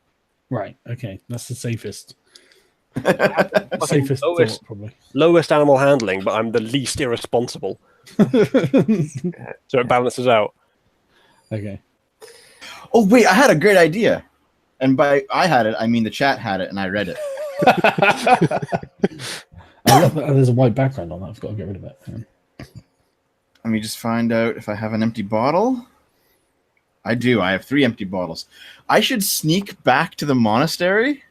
Right. Okay, that's the safest. Fucking Safest lowest, thought, probably. lowest animal handling, but I'm the least irresponsible. So it balances out. Okay. Oh wait, I had a great idea, and by I had it, I mean the chat had it, and I read it. I love that there's a white background on that. I've got to get rid of it. Hang on. Let me just find out if I have an empty bottle. I do. I have 3 empty bottles. I should sneak back to the monastery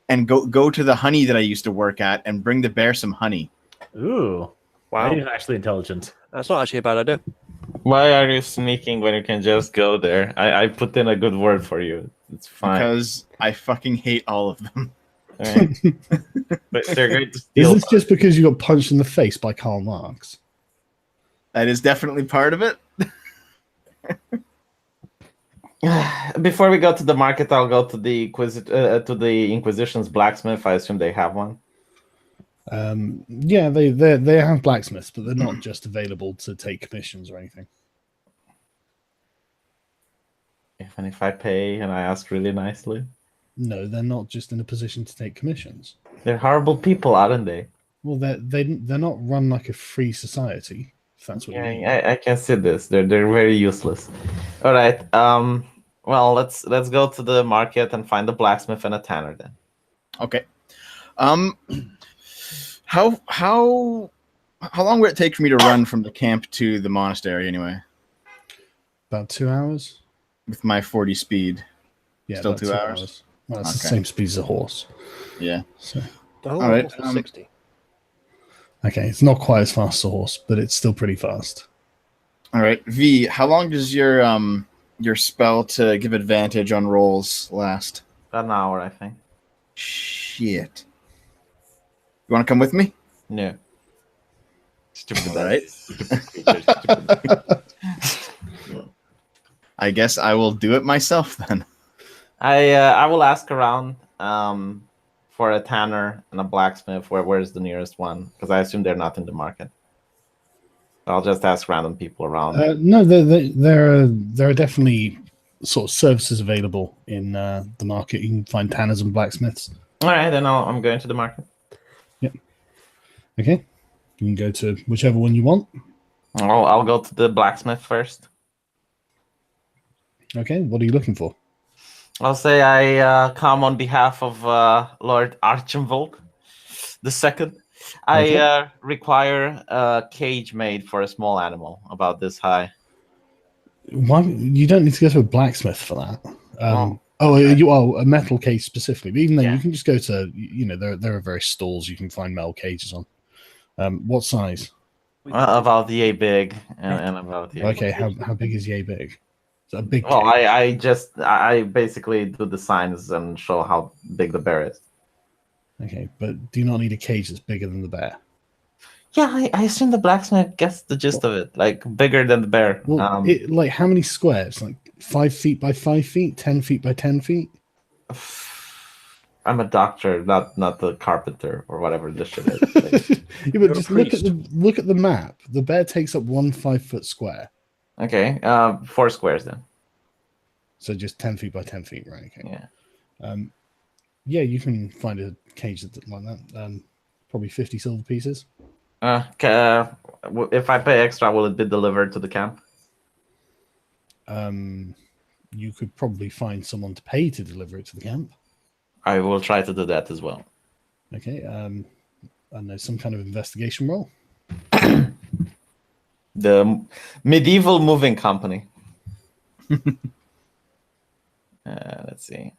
and go to the honey that I used to work at and bring the bear some honey. Ooh. Wow. That is actually intelligent. That's not actually a bad idea. Why are you sneaking when you can just go there? I put in a good word for you. It's fine. Because I fucking hate all of them. Right? But they're great to Is steal. this just because you got punched in the face by Karl Marx? That is definitely part of it. Before we go to the market, I'll go to the Inquisition's blacksmith. I assume they have one. Yeah, they have blacksmiths, but they're not just available to take commissions or anything. Even if I pay and I ask really nicely. No, they're not just in a position to take commissions. They're horrible people, aren't they? Well, they're not run like a free society. If that's what you mean. I can see this. They're very useless. All right. Well, let's go to the market and find a blacksmith and a tanner then. Okay. How long would it take for me to run from the camp to the monastery anyway? About 2 hours. With my 40 speed. Yeah, Still about 2 hours? Well, it's the Okay. same speed as a horse. Yeah. So Oh, All right, what's the 60? okay, it's not quite as fast as a horse, but it's still pretty fast. All right. V, how long does your spell to give advantage on rolls last? About an hour, I think. Shit. You want to come with me? No. Stupid. All right. Stupid. I guess I will do it myself then. I will ask around for a tanner and a blacksmith. Where's the nearest one? Because I assume they're not in the market. I'll just ask random people around. No, there are definitely sort of services available in the market. You can find tanners and blacksmiths. All right, then I'm going to the market. Okay, you can go to whichever one you want. I'll go to the blacksmith first. Okay, what are you looking for? I'll say I come on behalf of Lord Archenvold II. I require a cage made for a small animal about this high. Why you don't need to go to a blacksmith for that? A metal cage specifically. But even then, you can just go to there are various stalls you can find metal cages on. What size? About yay big and about yay. Okay, how big is yay big? Is that a big? Well, cage? I basically do the signs and show how big the bear is. Okay, but do you not need a cage that's bigger than the bear? Yeah, I assume the blacksmith gets the gist of it, like bigger than the bear. Well, like how many squares? Like 5 feet by 5 feet, 10 feet by 10 feet? I'm a doctor, not the carpenter or whatever this shit is. Yeah, but just look at the map. The bear takes up 1 5-foot square. Okay, 4 squares then. So just 10 feet by 10 feet, right? Okay. Yeah. Yeah, you can find a cage like that. Probably 50 silver pieces. If I pay extra, will it be delivered to the camp? You could probably find someone to pay to deliver it to the camp. I will try to do that as well. Okay. I don't know, some kind of investigation roll. The medieval moving company. Let's see.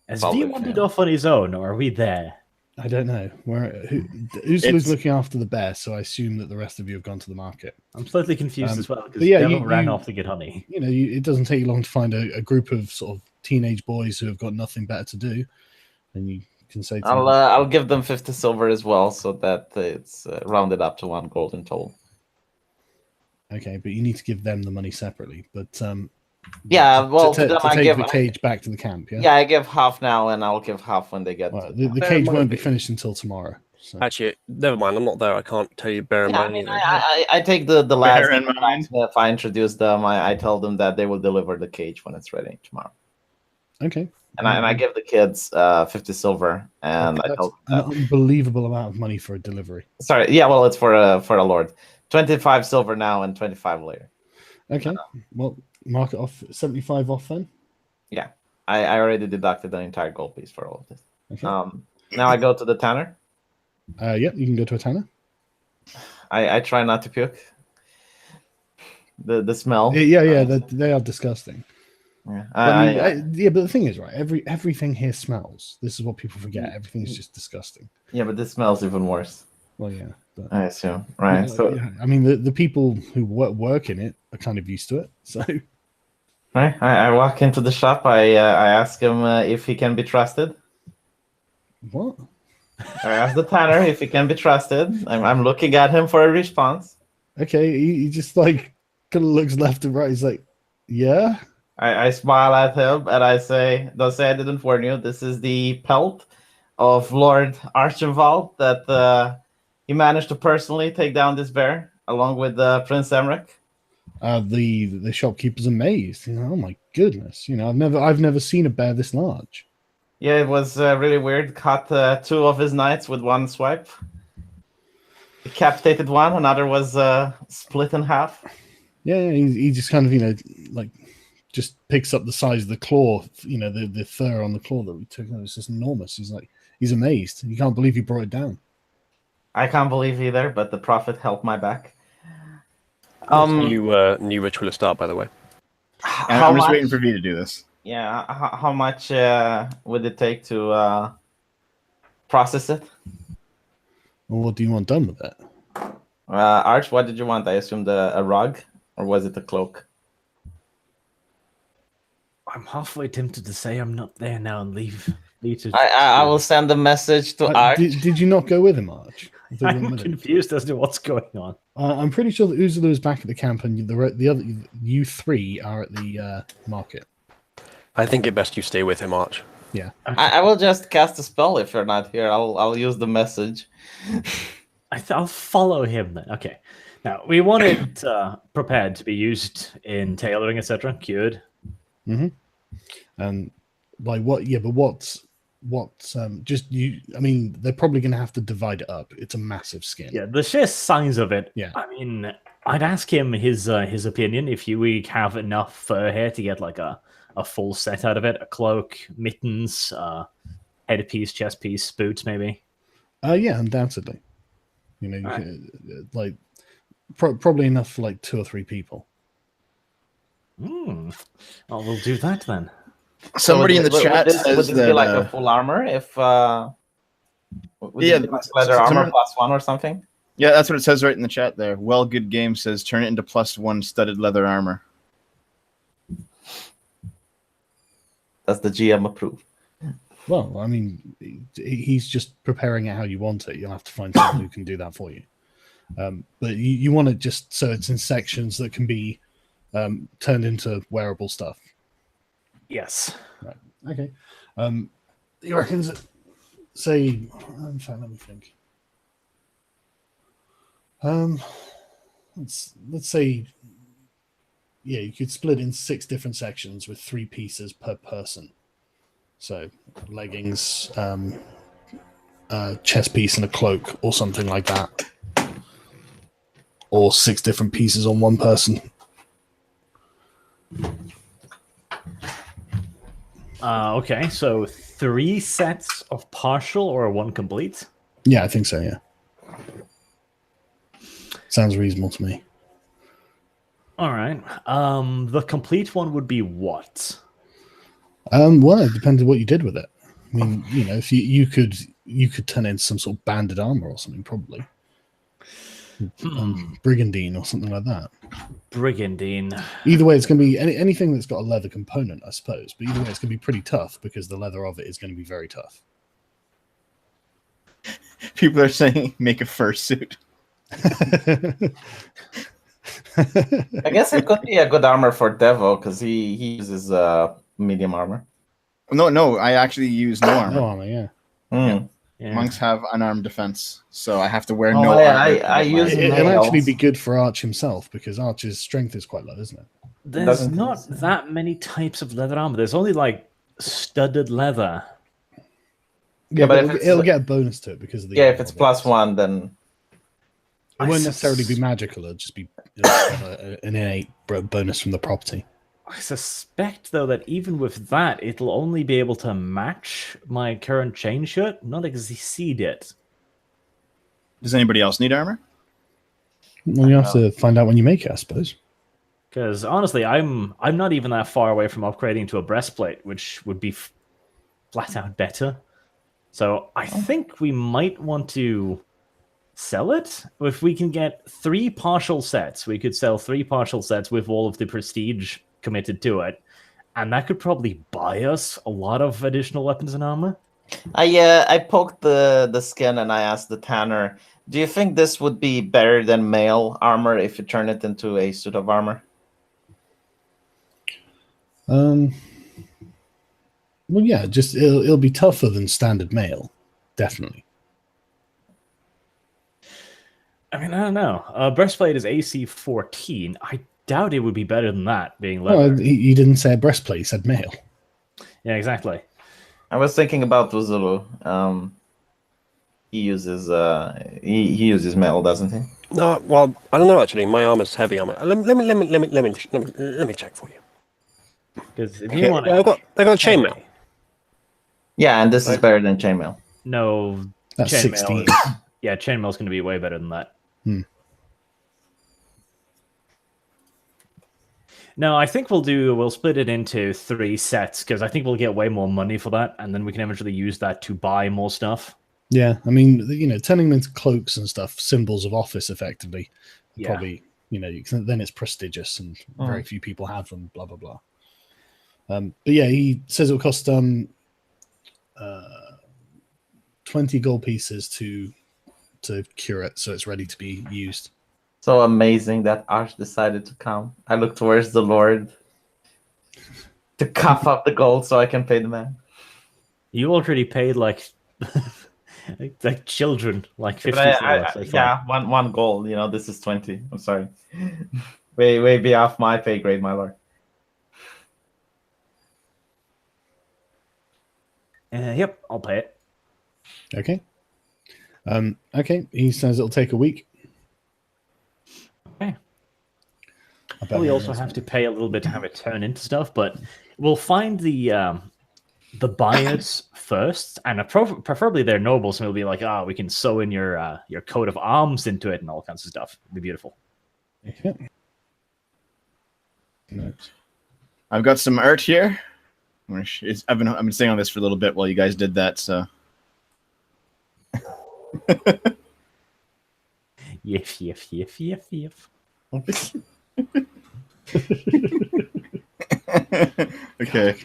Has Probably V wandered fail. off on his own, or are we there? I don't know. Ursula's looking after the bear, so I assume that the rest of you have gone to the market. I'm slightly confused as well, because but yeah, Devil ran you- off to get honey. It doesn't take you long to find a group of sort of teenage boys who have got nothing better to do, and you can say to them, I'll give them 50 silver as well, so that it's rounded up to 1 gold in total. okay, but you need to give them the money separately. But Yeah, well, to to them I take give the cage back to the camp. yeah, I give half now, and I'll give half when they get. Well, the cage won't be finished until tomorrow. So. Actually, never mind. I'm not there. I can't tell you. Bear in Yeah, I mind. mean, either. I take the last. Bear in mind. If I introduce them, I tell them that they will deliver the cage when it's ready tomorrow. Okay. And I give the kids 50 silver, and I That's tell an unbelievable amount of money for a delivery. sorry, yeah, well, it's for a lord. 25 silver now and 25 later. Okay. Well, mark it off 75 off then. Yeah, I already deducted an entire gold piece for all of this. Okay. Now I go to the tanner. Yeah, you can go to a tanner. I try not to puke. The smell. Yeah, they are disgusting. Yeah, But the thing is, right? Everything here smells. This is what people forget. Everything is just disgusting. yeah, but this smells even worse. Well, yeah. But, I assume, right? yeah, So, yeah, I mean, the people who work in it are kind of used to it. So, right, I walk into the shop. I ask him if he can be trusted. what? I ask the tanner if he can be trusted. I'm looking at him for a response. Okay, he just like kind of looks left and right. He's like, yeah. I smile at him and I say, "Don't say I didn't warn you. This is the pelt of Lord Archibald that he managed to personally take down this bear along with Prince Emmerich." The shopkeeper's amazed. Oh my goodness! I've never seen a bear this large. Yeah, it was really weird. Caught 2 of his knights with one swipe. Decapitated one. Another was split in half. Yeah, he just kind of like just picks up the size of the claw. The fur on the claw that we took. It's just enormous. He's amazed. He can't believe he brought it down. I can't believe either, but the prophet helped my back. New ritual to start, by the way. And I'm just waiting for V to do this. Yeah, how much would it take to process it? Well, what do you want done with it? Arch, what did you want? I assumed a rug, or was it a cloak? I'm halfway tempted to say I'm not there now and leave. I will send a message to Arch. Did you not go with him, Arch? I'm confused as to what's going on. I'm pretty sure that Uzulu is back at the camp, and the other you 3 are at the market. I think it best you stay with him, Arch. Yeah. Okay. I will just cast a spell if you're not here. I'll use the message. I'll follow him then. Okay. Now we want it prepared to be used in tailoring, etc. Cured. Mm-hmm. And like what? Yeah, but what's just you? I mean, they're probably going to have to divide it up. It's a massive skin. Yeah, the sheer size of it. Yeah. I mean, I'd ask him his opinion if we have enough fur here to get like a full set out of it: a cloak, mittens, headpiece, chest piece, boots, maybe. Yeah, undoubtedly. Like probably enough for like 2 or 3 people. Well, we'll do that then. Somebody in the chat would says this that. be like a full armor? If would it be like leather armor +1 or something? Yeah, that's what it says right in the chat there. Well, good game says turn it into +1 studded leather armor. Does the GM approve? Well, I mean, he's just preparing it how you want it. You'll have to find someone who can do that for you. But you want it just so it's in sections that can be turned into wearable stuff. Yes. Right. Okay. You reckon? Say, in fact, let me think. Let's say, yeah, you could split in 6 different sections with 3 pieces per person. So leggings, chest piece, and a cloak, or something like that, or 6 different pieces on one person. Okay, so 3 sets of partial or 1 complete? Yeah, I think so, yeah. Sounds reasonable to me. All right. The complete one would be what? Well, it depends on what you did with it. I mean, if you could turn it into some sort of banded armor or something, probably. Brigandine or something like that. Brigandine. Either way, it's going to be anything that's got a leather component, I suppose. But either way, it's going to be pretty tough because the leather of it is going to be very tough. People are saying make a fursuit. I guess it could be a good armor for Devo because he uses medium armor. No, I actually use no armor. No armor, yeah. Yeah. Monks have unarmed defense, so I have to wear Oh, no yeah, armor. I use It'll nails. actually be good for Arch himself because Arch's strength is quite low, isn't it? There's Doesn't- not that many types of leather armor. There's only like studded leather. Yeah, but but if it's- it'll get a bonus to it because of the. Yeah, if it's +1, then It won't necessarily be magical. It'll just be an innate bonus from the property. I suspect, though, that even with that, it'll only be able to match my current chain shirt, not exceed it. Does anybody else need armor? Well, you have to find out when you make it, I suppose. Because honestly, I'm not even that far away from upgrading to a breastplate, which would be flat out better. So I think we might want to sell it. If we can get 3 partial sets, we could sell 3 partial sets with all of the prestige committed to it, and that could probably buy us a lot of additional weapons and armor. I poked the skin and I asked the tanner, do you think this would be better than mail armor if you turn it into a suit of armor? Well, yeah, just it'll be tougher than standard mail, definitely. I mean, I don't know. Breastplate is AC 14. I doubt it would be better than that, being leather. Well, he didn't say a breastplate; he said mail. Yeah, exactly. I was thinking about Uzulu. He uses he uses mail, doesn't he? No, well, I don't know actually. My armor's heavy armor. Let me check for you. Because if you want, I got chainmail. Yeah, and this is better than chainmail. No, That's chainmail 16. Yeah, chainmail's going to be way better than that. No, I think we'll split it into 3 sets, because I think we'll get way more money for that, and then we can eventually use that to buy more stuff. Yeah, I mean, turning them into cloaks and stuff, symbols of office, effectively. Yeah. Probably, then it's prestigious, and very few people have them. Blah blah blah. But yeah, he says it'll cost 20 gold pieces to cure it, so it's ready to be used. So amazing that Arch decided to come. I look towards the Lord to cough up the gold so I can pay the man. You already paid like children, like 50. Yeah, one gold. This is 20. I'm sorry. way be off my pay grade, my lord. Yep, I'll pay it. Okay. Okay. He says it'll take a week. Okay. We also have to pay a little bit to have it turn into stuff, but we'll find the buyers first, and preferably they're nobles, and we'll be like, we can sew in your coat of arms into it and all kinds of stuff. It'll be beautiful. Yeah. Nice. I've got some art here. I've been staying on this for a little bit while you guys did that, so. Yif. Okay.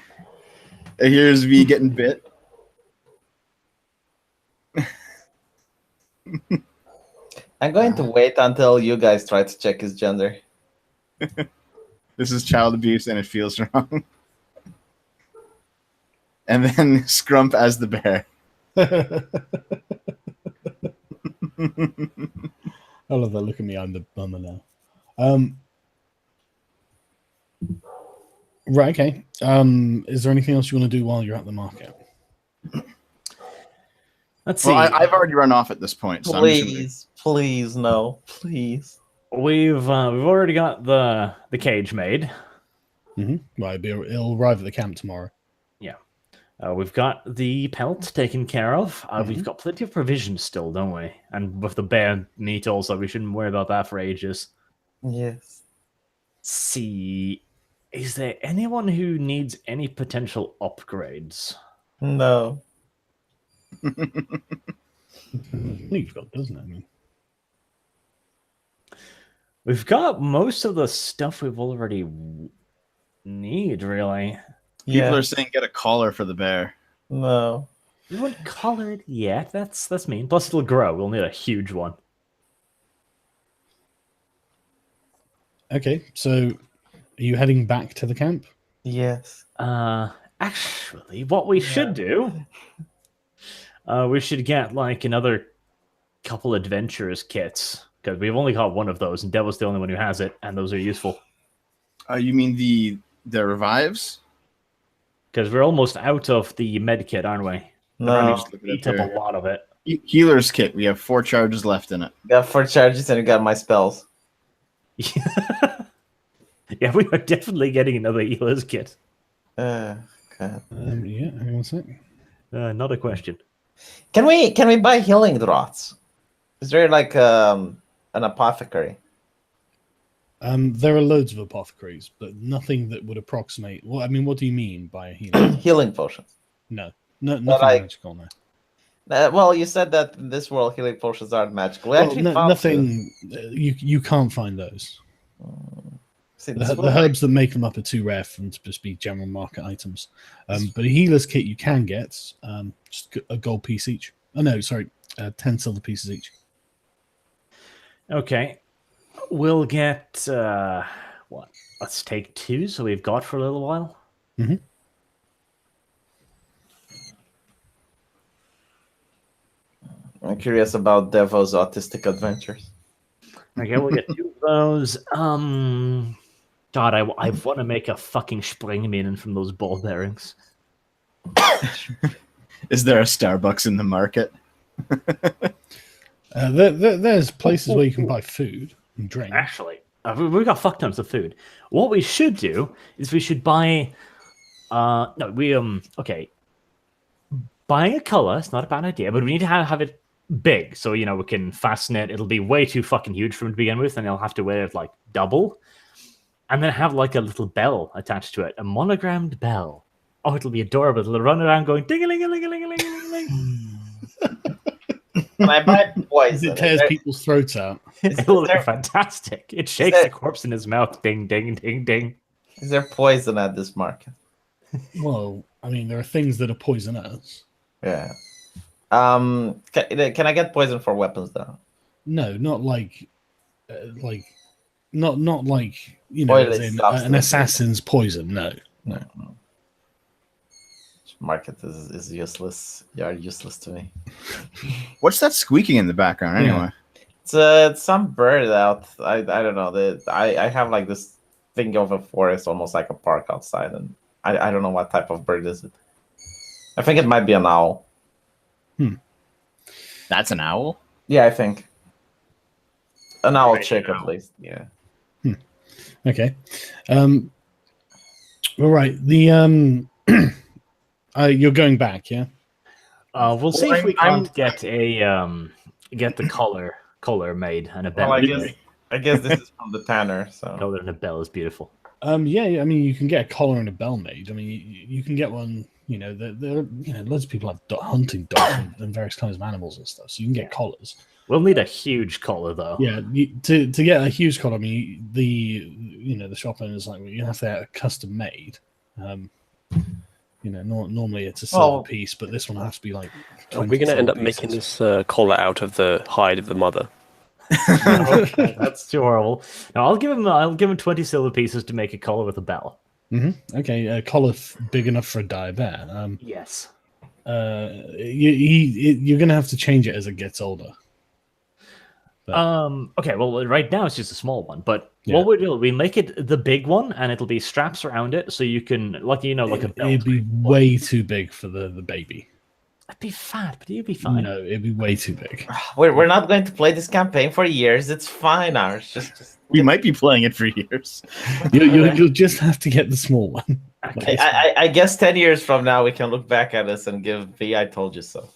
Here's me getting bit. I'm going to wait until you guys try to check his gender. This is child abuse and it feels wrong. And then Scrump as the bear. I love that. Look at me, I'm the bummer now. Right, okay. Is there anything else you want to do while you're at the market? Let's see. Well, I've already run off at this point. So Please, no, please. We've already got the cage made. Mm-hmm. Right, it'll arrive at the camp tomorrow. Yeah. We've got the pelt taken care of. We've got plenty of provisions still, don't we? And with the bear meat also, we shouldn't worry about that for ages. Yes. See, is there anyone who needs any potential upgrades? No. You've got, doesn't it? I mean, we've got most of the stuff we've already need, really. People are saying get a collar for the bear. No. We won't collar it yet. That's mean. Plus, it'll grow. We'll need a huge one. okay, so are you heading back to the camp? Yes. Actually, what we should do, we should get like another couple adventurers kits, because we've only got one of those, and Devil's the only one who has it, and those are useful. You mean the revives? Because we're almost out of the med kit, aren't we? No. We eat up a lot of it. Healer's kit. We have 4 charges left in it. Got 4 charges and I got my spells. Yeah, we are definitely getting another healer's kit. God. Yeah, hang on a sec. Not a question. Can we buy healing draughts? Is there like an apothecary? There are loads of apothecaries, but nothing that would approximate. Well, I mean, what do you mean by a healing? Healing potions. No, nothing like- magical. No. Well, you said that in this world healing potions aren't magical. We Well, actually found nothing. You can't find those. See, The, this the world, herbs that make them up are too rare for them to just be general market items. But a healer's kit you can get, just a gold piece each. Oh no, sorry, 10 silver pieces each. Okay. We'll get what? Let's take 2, so we've got for a little while. Mm-hmm. I'm curious about Devo's autistic adventures. Okay, we'll get 2 of those. God, I want to make a fucking Springminen from those ball bearings. Is there a Starbucks in the market? There's places where you can buy food and drink. Actually, we've got fuck tons of food. What we should do is we should buy. Okay. Buying a color is not a bad idea, but we need to have it big, so we can fasten it. It'll be way too fucking huge for him to begin with, and he'll have to wear it like double, and then have like a little bell attached to it, a monogrammed bell. Oh, it'll be adorable. It'll run around going ding-a-ling-a-ling-a-ling-a-ling-a-ling. Can I buy poison? It tears people's throats out. It'll be fantastic. It shakes the corpse in his mouth. Ding, ding, ding, ding. Is there poison at this market? Well, I mean, there are things that are poisonous. Yeah. Can I get poison for weapons though? No, not like not like Oily as in substance. an assassin's poison. No. This market is useless. You are useless to me. What's that squeaking in the background anyway? It's some bird out. I don't know. I have like this thing of a forest, almost like a park outside, and I don't know what type of bird is it. I think it might be an owl. That's an owl? Yeah, I think. An owl chick, at least. Yeah. Okay. All right. The you're going back, yeah? We'll see if we can't get the collar made and a bell. Well, I guess this is from the tanner. So Collar and a bell is beautiful. Yeah. I mean, you can get a collar and a bell made. I mean, you can get one. Loads of people have hunting dogs and various kinds of animals and stuff, so you can get collars. We'll need a huge collar, though. Yeah, to get a huge collar, I mean, the shop owner's like, well, you have to have it custom made. Normally it's a silver piece, but this one has to be like. Are we going to end up making this collar out of the hide of the mother? Okay, that's too horrible. No, I'll give him 20 silver pieces to make a collar with a bell. Mm-hmm. Okay, a collar big enough for a dire bear. Yes. You're going to have to change it as it gets older. Okay, well, right now it's just a small one, but Yeah. what we do, we make it the big one, and it'll be straps around it, so you can, like a belt. It'd be way too big for the baby. It'd be fat, but you'd be fine. No, it'd be way too big. we're not going to play this campaign for years. It's fine, ours. Just We might be playing it for years. You'll just have to get the small one. Okay, I guess 10 years from now we can look back at this and give V I told you so.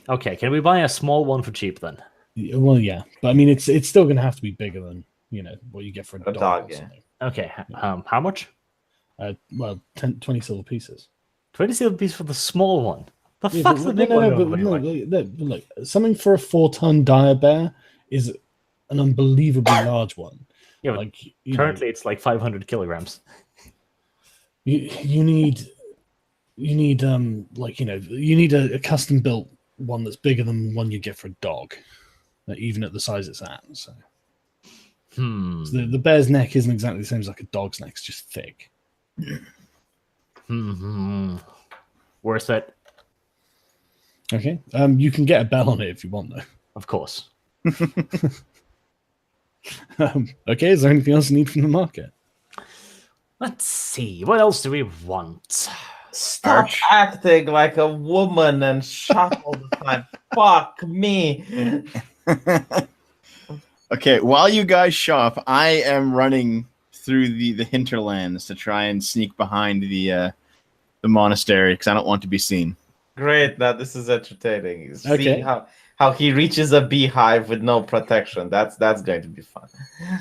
okay, can we buy a small one for cheap then? Well, yeah, but I mean, it's still going to have to be bigger than what you get for a dog. Or yeah. something. Okay, how much? 20 silver pieces. 20 silver pieces for the small one. The Yeah, fuck's the big one? look, something for a 4-ton dire bear is an unbelievably large one. Yeah, but Like currently it's like 500 kilograms. you need a custom built one that's bigger than one you get for a dog, even at the size it's at. So, So the bear's neck isn't exactly the same as like a dog's neck; it's just thick. Worth it, Okay, you can get a bell on it if you want, though. of course. Okay, is there anything else you need from the market? Let's see. What else do we want? Stop acting like a woman and shop all the time. Fuck me. Okay, while you guys shop, I am running through the hinterlands to try and sneak behind the monastery because I don't want to be seen. Great. Now this is entertaining. See Okay. how he reaches a beehive with no protection. That's going to be fun.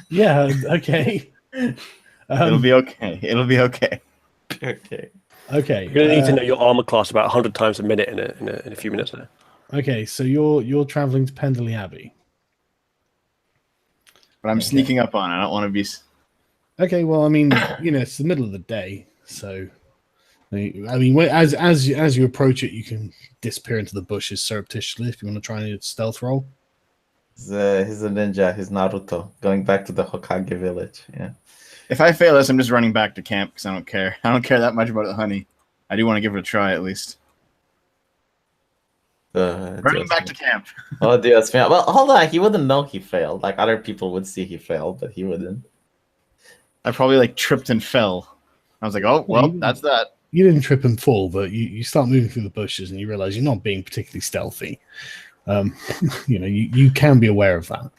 Yeah. Okay. It'll be okay. It'll be okay. Okay. Okay. You're gonna need to know your armor class about 100 times a minute in a few minutes there. Okay. So you're traveling to Penderley Abbey. But I'm sneaking up on it. I don't want to be. Okay. Well, I mean, it's the middle of the day, so I mean, as you approach it, you can disappear into the bushes surreptitiously if you want to try a stealth roll. He's a ninja. He's Naruto. Going back to the Hokage village. Yeah. If I fail this, I'm just running back to camp because I don't care. I don't care that much about the honey. I do want to give it a try at least. Running back to camp. Oh, Dios mío. Well, hold on. He wouldn't know he failed. Like, other people would see he failed, but he wouldn't. I probably tripped and fell. I was like, oh, well, that's that. You didn't trip and fall, but you start moving through the bushes and you realize you're not being particularly stealthy. You can be aware of that.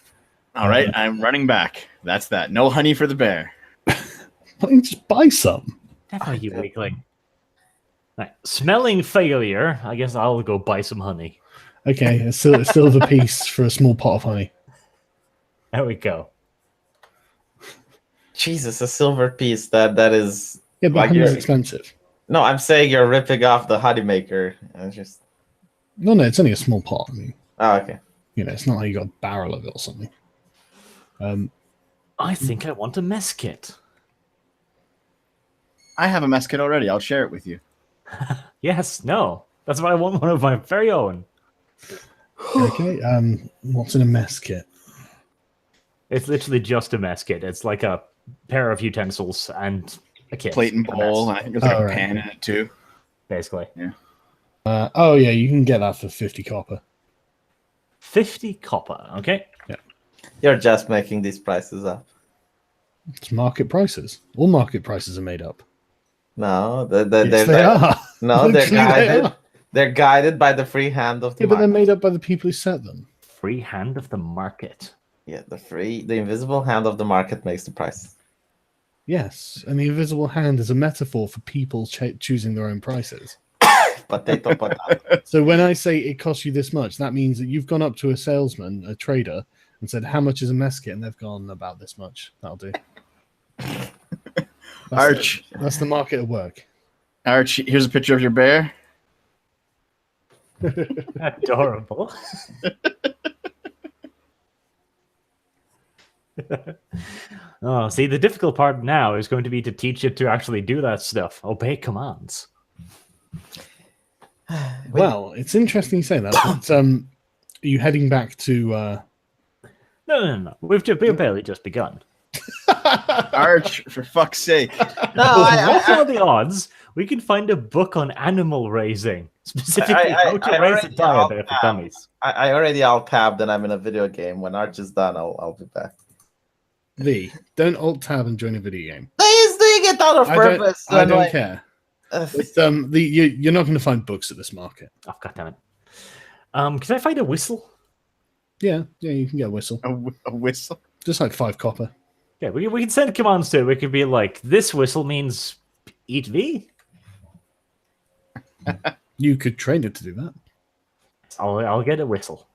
All right, I'm running back. That's that. No honey for the bear. Why don't you just buy some? Are you weakling? Right. Smelling failure. I guess I'll go buy some honey. Okay, a silver piece for a small pot of honey. There we go. Jesus, a silver piece. That is. Yeah, but like honey's expensive. No, I'm saying you're ripping off the honey maker. Just. No, it's only a small pot. I mean, Oh, okay. It's not like you got a barrel of it or something. I think I want a mess kit. I have a mess kit already. I'll share it with you. Yes, no. That's why I want one of my very own. Okay, what's in a mess kit? It's literally just a mess kit. It's like a pair of utensils and a kit. Plate and a bowl. mess, And I think there's a pan in it too. basically. Yeah, you can get that for 50 copper. 50 copper, okay? You're just making these prices up. It's market prices. All market prices are made up. No, Yes, they're they are. No, they're Literally, they guided. are. They're guided by the free hand of the Yeah, but they're market. made up by the people who set them. Free hand of the market. Yeah, the invisible hand of the market makes the price. Yes, and the invisible hand is a metaphor for people choosing their own prices. Potato. So when I say it costs you this much, that means that you've gone up to a salesman, a trader, and said, how much is a mess kit? And they've gone about this much. That'll do. Arch. That's the market at work. Arch, here's a picture of your bear. Adorable. Oh, see, the difficult part now is going to be to teach it to actually do that stuff. Obey commands. Well, it's interesting you say that. But, are you heading back to... No. We've barely just begun. Arch, for fuck's sake. No, What are the odds we can find a book on animal raising? Specifically, how to raise a dire bear for dummies. I already alt-tabbed and I'm in a video game. When Arch is done, I'll be back. Don't alt-tab and join a video game. He's doing it out of purpose. I don't care. But, you're not going to find books at this market. Oh, goddammit. Can I find a whistle? Yeah, you can get a whistle. A whistle. Just like 5 copper. Yeah, we can send commands to it. We could be like, this whistle means eat V. You could train it to do that. I'll get a whistle.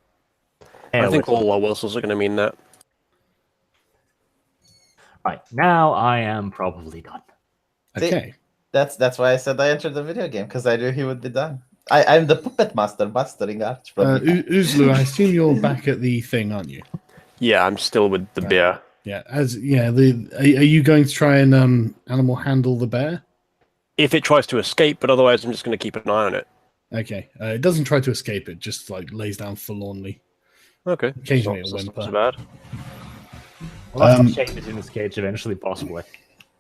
I think all our whistles are going to mean that. Right, now I am probably done. Okay. That's why I said I entered the video game, because I knew he would be done. I'm the puppet master mastering Arch. Uzlu, I assume you're back at the thing, aren't you? Yeah, I'm still with the beer. Yeah. Are you going to try and animal handle the bear? If it tries to escape, but otherwise I'm just going to keep an eye on it. Okay. It doesn't try to escape. It just lays down forlornly. Okay. Occasionally That's a not whimper. so bad. Well, that's a chain it in this cage eventually, possibly.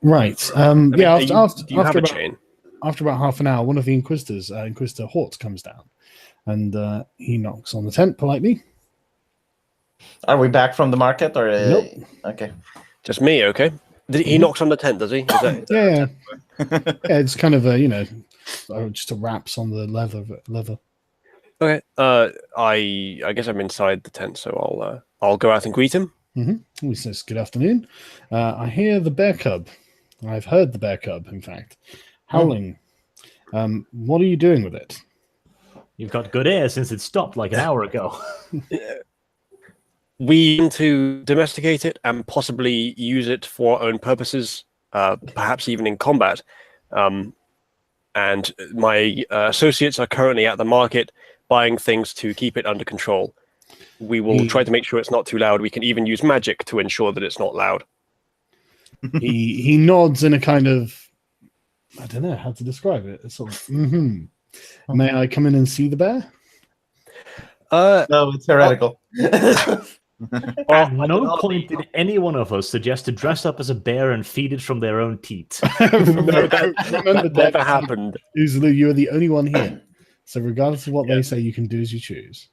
Right. I mean, Yeah. do you have a chain? After about half an hour, one of the Inquisitors, Inquisitor Hort, comes down, and he knocks on the tent politely. Are we back from the market or? Nope. Okay. Just me, okay? He knocks on the tent, does he? Yeah. It's kind of just a wraps on the leather. Okay. I guess I'm inside the tent, so I'll go out and greet him. Mm-hmm. He says, "Good afternoon. I hear the bear cub. I've heard the bear cub, in fact, howling. What are you doing with it?" You've got good air since it stopped like an hour ago. We need to domesticate it and possibly use it for our own purposes, perhaps even in combat. And my associates are currently at the market buying things to keep it under control. We will try to make sure it's not too loud. We can even use magic to ensure that it's not loud. He nods in a kind of, I don't know how to describe it. It's sort of, May I come in and see the bear? No, it's heretical. At no point did any one of us suggest to dress up as a bear and feed it from their own teat. Remember, That never happened. Uzulu, you are the only one here. So regardless of what they say, you can do as you choose.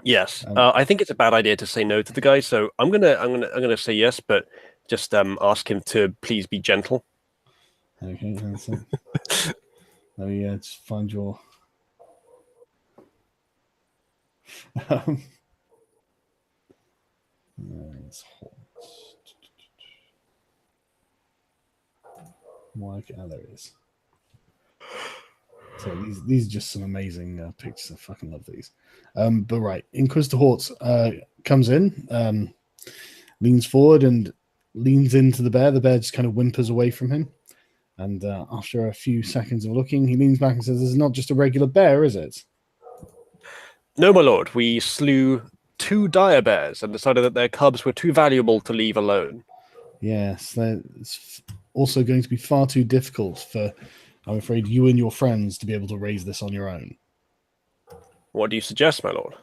Yes, I think it's a bad idea to say no to the guy. So I'm gonna say yes, but just ask him to please be gentle. Okay, that's it. Let me just find your. It's hot. Why? There it is. So these are just some amazing pictures. I fucking love these. But right, Inquisitor Hort comes in, leans forward and leans into the bear. The bear just kind of whimpers away from him. And after a few seconds of looking, he leans back and says, "This is not just a regular bear, is it?" No, my lord. We slew 2 dire bears and decided that their cubs were too valuable to leave alone. Yes, it's also going to be far too difficult for, I'm afraid, you and your friends to be able to raise this on your own. What do you suggest, my lord?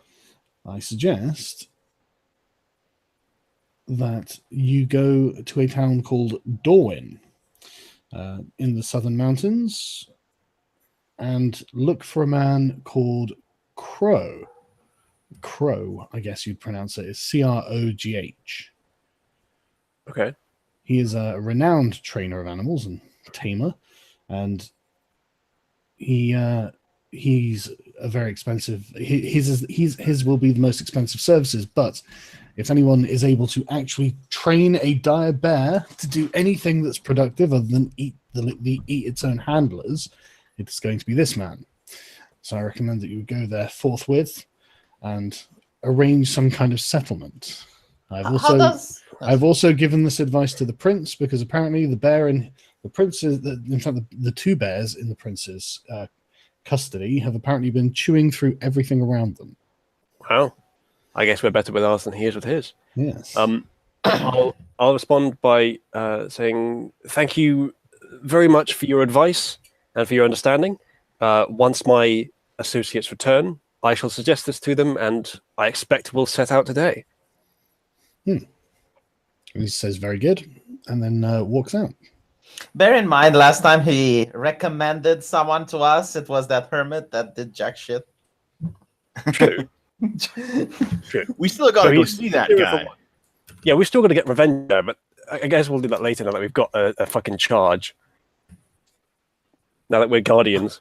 I suggest that you go to a town called Dorwin in the southern mountains and look for a man called Crow. Crow, I guess you'd pronounce it, is Crogh. Okay. He is a renowned trainer of animals and tamer, and he's a very expensive. His will be the most expensive services. But if anyone is able to actually train a dire bear to do anything that's productive other than eat its own handlers, it's going to be this man. So I recommend that you go there forthwith and arrange some kind of settlement. I've also given this advice to the prince because apparently the bear and the prince's, in fact, the 2 bears in the prince's custody have apparently been chewing through everything around them. Wow. I guess we're better with ours than he is with his. Yes. I'll respond by saying thank you very much for your advice and for your understanding. Once my associates return, I shall suggest this to them, and I expect we'll set out today. He says very good, and then walks out. Bear in mind, last time he recommended someone to us, it was that hermit that did jack shit. True. We still got to go see that guy. Yeah, we're still going to get revenge there, but I guess we'll do that later now that we've got a fucking charge. Now that we're guardians.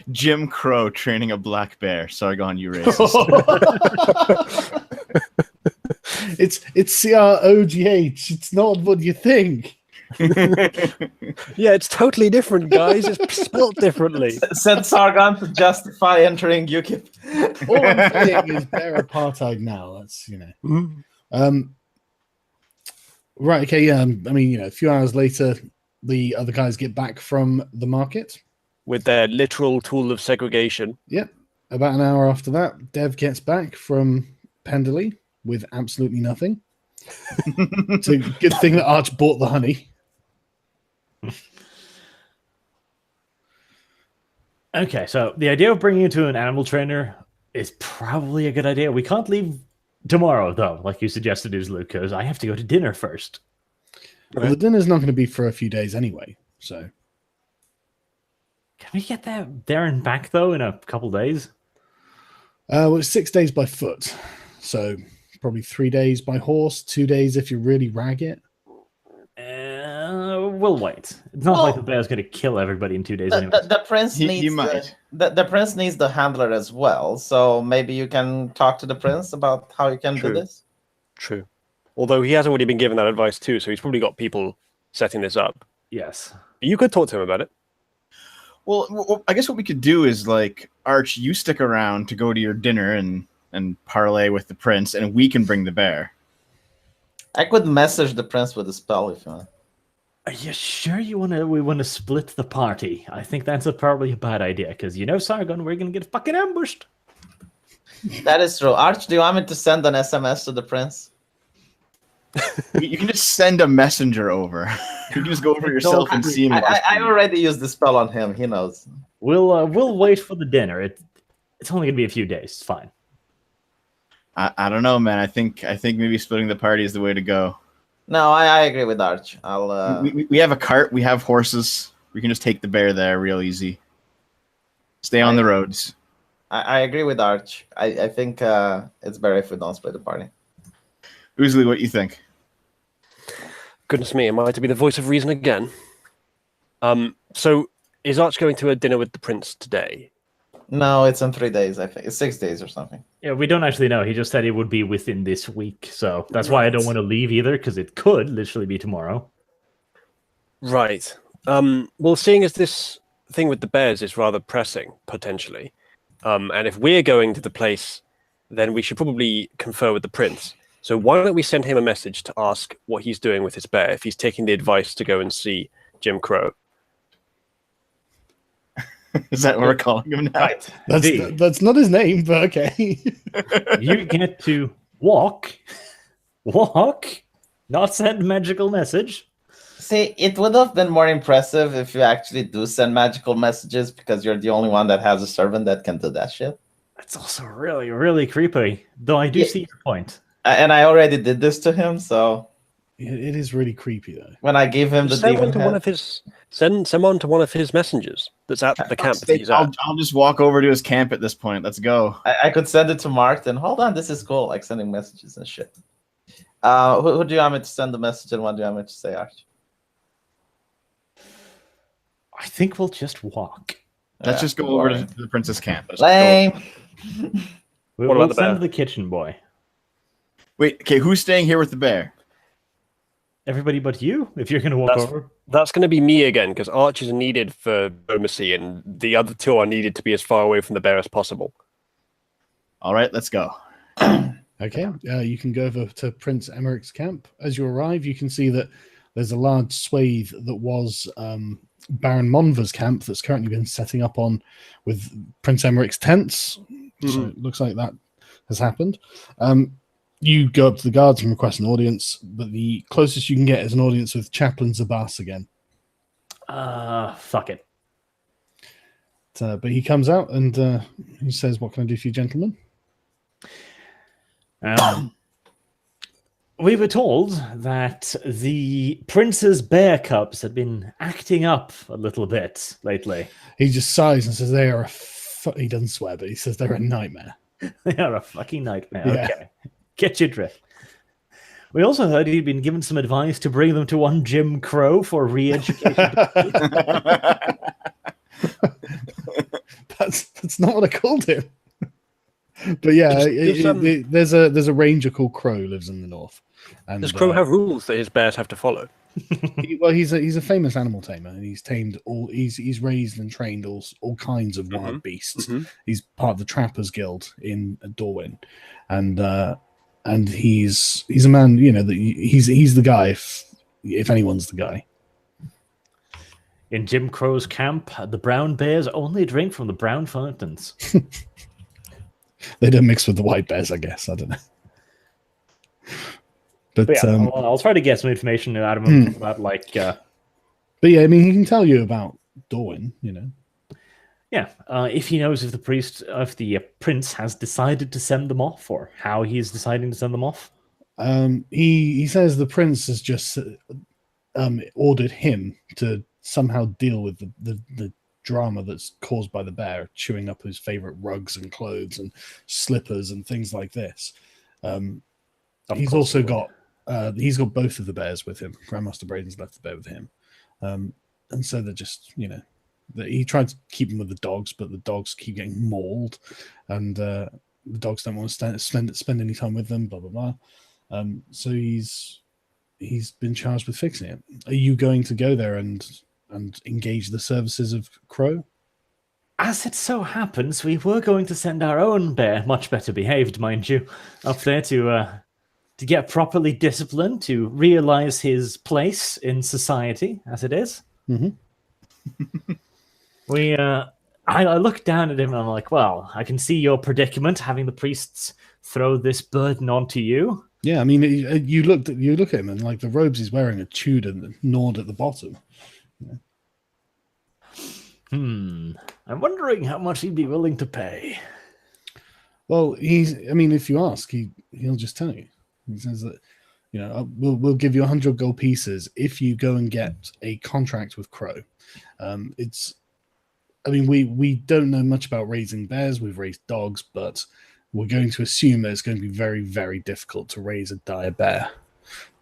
Jim Crow training a black bear. Sargon, you racist. It's Crogh. It's not what you think. Yeah, it's totally different, guys. It's spelled differently. Said Sargon to justify entering UKIP. All I'm saying is bear apartheid now. That's, right, okay, I mean, a few hours later, the other guys get back from the market. With their literal tool of segregation. Yep. About an hour after that, Dev gets back from Penderley with absolutely nothing. It's a good thing that Arch bought the honey. Okay, so the idea of bringing you to an animal trainer is probably a good idea. We can't leave tomorrow, though, like you suggested, Uzlu, because I have to go to dinner first. Well, the dinner's not going to be for a few days anyway, so... Can we get there and back, though, in a couple days? Well, it's 6 days by foot, so probably 3 days by horse, 2 days if you really rag it. We'll wait. It's not like the bear's going to kill everybody in 2 days anyway. The prince needs the prince needs the handler as well, so maybe you can talk to the prince about how you can do this. True. Although he has already been given that advice too, so he's probably got people setting this up. Yes. You could talk to him about it. Well, I guess what we could do is like, Arch, you stick around to go to your dinner and parlay with the prince, and we can bring the bear. I could message the prince with a spell if you want. Are you sure we want to split the party? I think that's probably a bad idea, because Sargon, we're going to get fucking ambushed. That is true. Arch, do you want me to send an SMS to the prince? You can just send a messenger over. You can just go over yourself and see him. I already used the spell on him. He knows. We'll wait for the dinner. It's only going to be a few days. It's fine. I don't know, man. I think maybe splitting the party is the way to go. No, I agree with Arch. We have a cart. We have horses. We can just take the bear there real easy. Stay on the roads. I agree with Arch. I think it's better if we don't split the party. Oozly, what do you think? Goodness me, am I to be the voice of reason again? So is Arch going to a dinner with the prince today? No, it's in 3 days, I think. It's 6 days or something. Yeah, we don't actually know. He just said it would be within this week. So that's why I don't want to leave either, because it could literally be tomorrow. Right. Well, seeing as this thing with the bears is rather pressing, potentially, and if we're going to the place, then we should probably confer with the prince. So why don't we send him a message to ask what he's doing with his bear, if he's taking the advice to go and see Jim Crow. Is that what we're calling him now? Right. That's not his name, but okay. You get to walk, not send magical message. See, it would have been more impressive if you actually do send magical messages, because you're the only one that has a servant that can do that shit. That's also really, really creepy. Though I do see your point. And I already did this to him, so It is really creepy, though. when I gave him the Send demon one to head, one of his someone to one of his messengers that's at the camp that he's at. I'll just walk over to his camp at this point. Let's go. I could send it to Martin. Hold on, this is cool, like sending messages and shit. Who do you want me to send the message, and what do you want me to say, Arch? I think we'll just walk. Let's just go over to the prince's camp. Lame. We'll send the kitchen boy. Wait, okay, who's staying here with the bear? Everybody but you, if you're going to walk over. That's going to be me again, because Arch is needed for diplomacy, and the other two are needed to be as far away from the bear as possible. All right, let's go. Okay, you can go over to Prince Emeric's camp. As you arrive, you can see that there's a large swathe that was Baron Monva's camp that's currently been setting up on with Prince Emeric's tents. Mm-hmm. So it looks like that has happened. You go up to the guards and request an audience, but the closest you can get is an audience with Chaplain Zabas again. Fuck it. But he comes out and he says, "What can I do for you, gentlemen?" We were told that the prince's bear cubs had been acting up a little bit lately. He just sighs and says, "They are he doesn't swear, but he says they're a nightmare." They are a fucking nightmare. Yeah. Okay. Get your drift. We also heard he'd been given some advice to bring them to one Jim Crow for re-education. That's not what I called him. But yeah, there's a ranger called Crow lives in the north. And, does Crow have rules that his bears have to follow? He's a famous animal tamer, and he's tamed he's raised and trained all kinds of wild beasts. Mm-hmm. He's part of the Trappers Guild in Dorwyn, and he's a man, that he's the guy if anyone's the guy. In Jim Crow's camp, the brown bears only drink from the brown fountains. They don't mix with the white bears, I guess. I don't know. But yeah, I'll try to get some information out of him about But yeah, I mean, he can tell you about Dorwyn, Yeah, if he knows if the prince has decided to send them off, or how he's deciding to send them off. He says the prince has just ordered him to somehow deal with the drama that's caused by the bear chewing up his favorite rugs and clothes and slippers and things like this. He's also got both of the bears with him. Grandmaster Braden's left the bear with him, and so they're just he tried to keep them with the dogs, but the dogs keep getting mauled, and the dogs don't want to spend any time with them. Blah blah blah. So he's been charged with fixing it. Are you going to go there and engage the services of Crow? As it so happens, we were going to send our own bear, much better behaved, mind you, up there to get properly disciplined, to realize his place in society as it is. Mm-hmm. I look down at him and I'm like, well, I can see your predicament, having the priests throw this burden onto you. Yeah, I mean, you look at him and like the robes he's wearing are chewed and gnawed at the bottom. I'm wondering how much he'd be willing to pay. Well, if you ask, he'll just tell you. He says that, we'll give you 100 gold pieces if you go and get a contract with Crow. We don't know much about raising bears. We've raised dogs, but we're going to assume that it's going to be very, very difficult to raise a dire bear,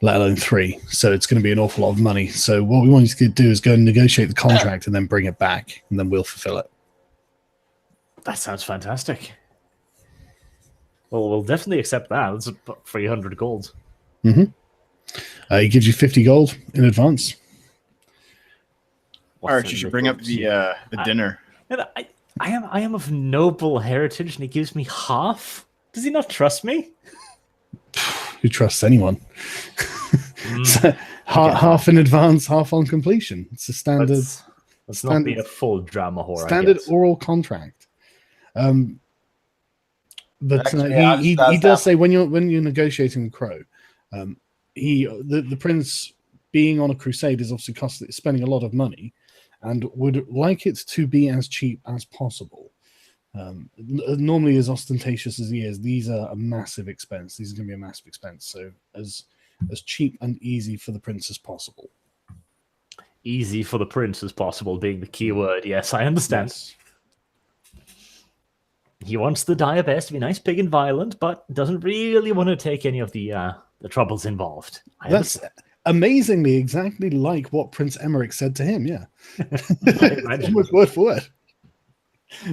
let alone 3. So it's going to be an awful lot of money. So what we want you to do is go and negotiate the contract and then bring it back, and then we'll fulfill it. That sounds fantastic. Well, we'll definitely accept that. That's 300 gold. Mm-hmm. He gives you 50 gold in advance. Arch, you should bring up the dinner. I am of noble heritage, and he gives me half. Does he not trust me? Who trusts anyone? So, half in advance, half on completion. It's a standard. Let's not be a full drama whore. Standard oral contract. But Actually, he does say when you're negotiating with Crow, the prince being on a crusade is obviously spending a lot of money, and would like it to be as cheap as possible. Normally, as ostentatious as he is, these are a massive expense. These are going to be a massive expense. So as cheap and easy for the prince as possible. Easy for the prince as possible being the key word. Yes, I understand. Yes. He wants the dire bears to be nice, big, and violent, but doesn't really want to take any of the troubles involved. That's amazingly exactly like what Prince Emmerich said to him. Yeah, almost word for word.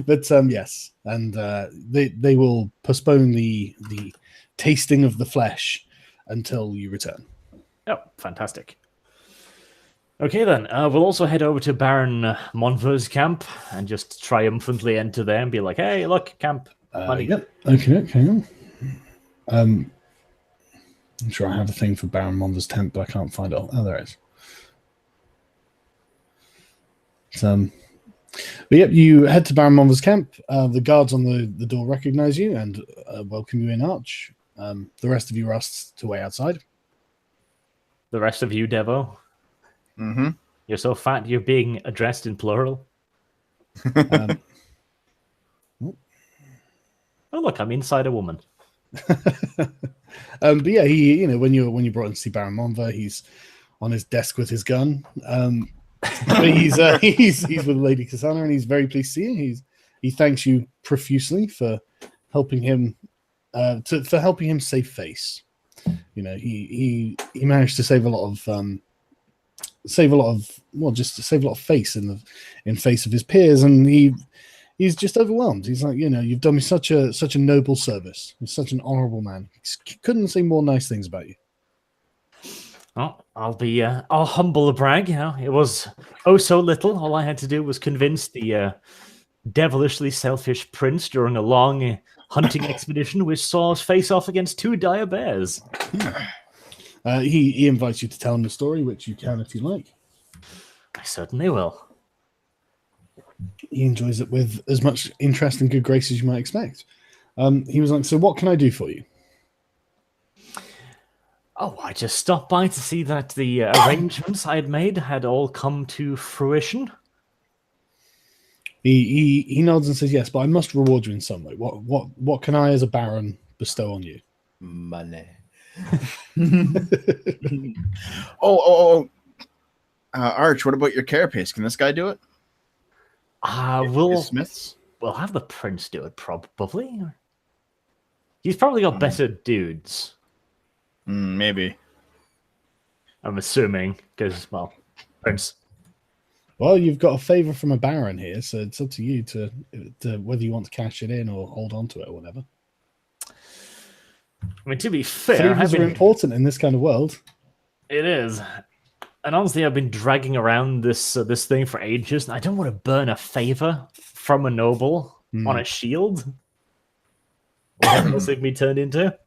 But yes, and they will postpone the tasting of the flesh until you return. Oh, fantastic. Okay, then. We'll also head over to Baron Monver's camp and just triumphantly enter there and be like, hey, look, camp money. Yep. Okay, hang on. I'm sure I have a thing for Baron Monver's tent, but I can't find it. Oh, there it is. But yep, you head to Baron Monver's camp. The guards on the door recognize you and welcome you in, Arch. The rest of you are asked to wait outside. The rest of you, Devo? Mm-hmm. You're so fat, you're being addressed in plural. Oh, look, I'm inside a woman. But yeah, he, when you brought him to see Baron Monver, he's on his desk with his gun. But he's with Lady Cassandra, and he's very pleased to see you. He thanks you profusely for helping him save face. He managed to save a lot of face in face of his peers, and he's just overwhelmed. He's like, you've done me such a noble service. You're such an honorable man. Couldn't say more nice things about you. Well, I'll humble a brag. It was so little. All I had to do was convince the devilishly selfish prince during a long hunting expedition, which saw us face off against 2 dire bears. He invites you to tell him the story, which you can if you like. I certainly will. He enjoys it with as much interest and good grace as you might expect. He was like, so what can I do for you? Oh, I just stopped by to see that the arrangements I had made had all come to fruition. He nods and says, yes, but I must reward you in some way. What can I as a baron bestow on you? Money. Arch, what about your carapace? Can this guy do it? Smiths? We'll have the prince do it, probably. He's probably got better dudes. Maybe. I'm assuming, because, prince. Well, you've got a favor from a baron here, so it's up to you to whether you want to cash it in or hold on to it or whatever. I mean, to be fair, favors are important in this kind of world. It is. And honestly, I've been dragging around this thing for ages, and I don't want to burn a favor from a noble on a shield? What else it can be turned into?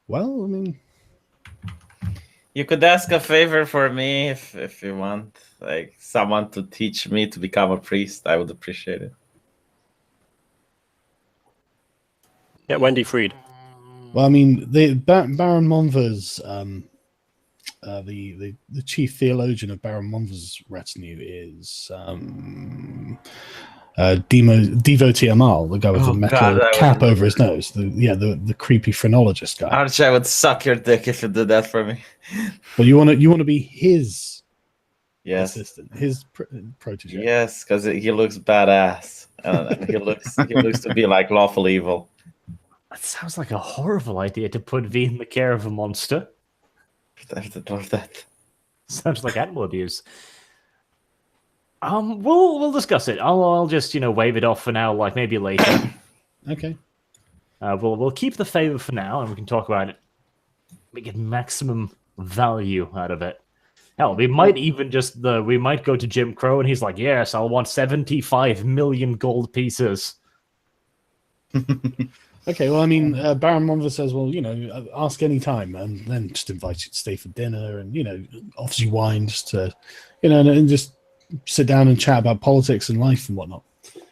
Well, I mean, You could ask a favor for me if you want, like someone to teach me to become a priest. I would appreciate it. Yeah, Wendy Freed. well, I mean, the Baron Monver's the chief theologian of Baron Monver's retinue is Devotee Amal, the guy with the metal cap over his nose. The creepy phrenologist guy. Archie, I would suck your dick if you did that for me. But you want to be his assistant, his protege. Yes, because he looks badass. He looks to be like lawful evil. That sounds like a horrible idea to put V in the care of a monster. That. Sounds like animal abuse. We'll discuss it. I'll just wave it off for now. Like maybe later. Okay. We'll keep the favor for now, and we can talk about it. We get maximum value out of it. Hell, we might even we might go to Jim Crow, and he's like, "Yes, I'll want 75 million gold pieces." Okay, well, I mean, Baron Monver says, well, ask any time, and then just invite you to stay for dinner, and offers you wine just to, and just sit down and chat about politics and life and whatnot.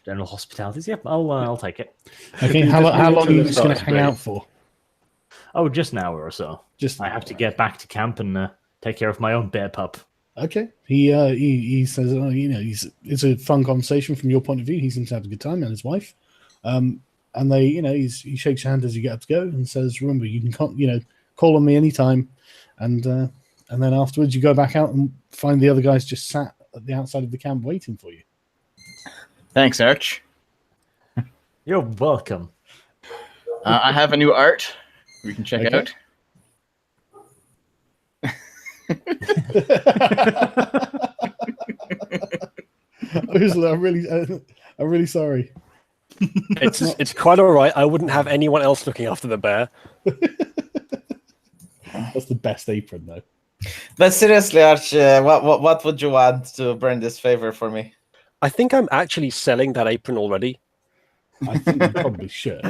General hospitalities. Yep, I'll take it. Okay, how long are you just going to hang out for? Oh, just an hour or so. I have to get back to camp and take care of my own bear pup. Okay, he says, it's a fun conversation from your point of view. He seems to have a good time, and his wife. And they, he shakes your hand as you get up to go and says, "Remember, you can call on me anytime." And then afterwards, you go back out and find the other guys just sat at the outside of the camp waiting for you. Thanks, Arch. You're welcome. I have a new art we can check out. I'm really sorry. It's quite all right. I wouldn't have anyone else looking after the bear. That's the best apron, though. But seriously, Arch, what would you want to burn this favor for me? I think I'm actually selling that apron already. I think you probably should.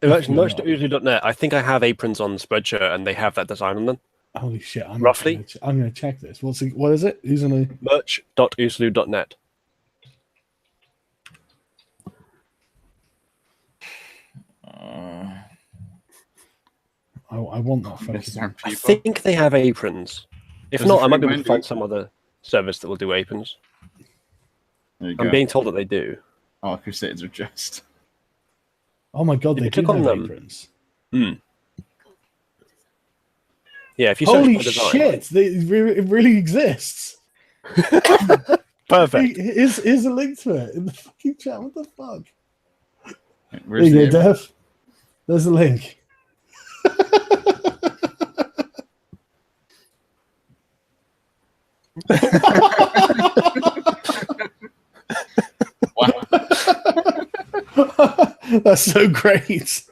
Merch.oozlu.net. I think I have aprons on Spreadshirt, and they have that design on them. Holy shit! I'm Roughly. I'm going to check this. What is it? Who's on a Merch.oozlu.net. I want that fucking. I think they have aprons. If not, I might be able to find some other service that will do aprons. I'm being told that they do. Oh, Crusaders are just. Oh my god, they do have aprons. Yeah, if you holy shit, it really exists. Perfect. Here's a link to it in the fucking chat. What the fuck? Where's there you go, Dev. There's a link. Wow. That's so great.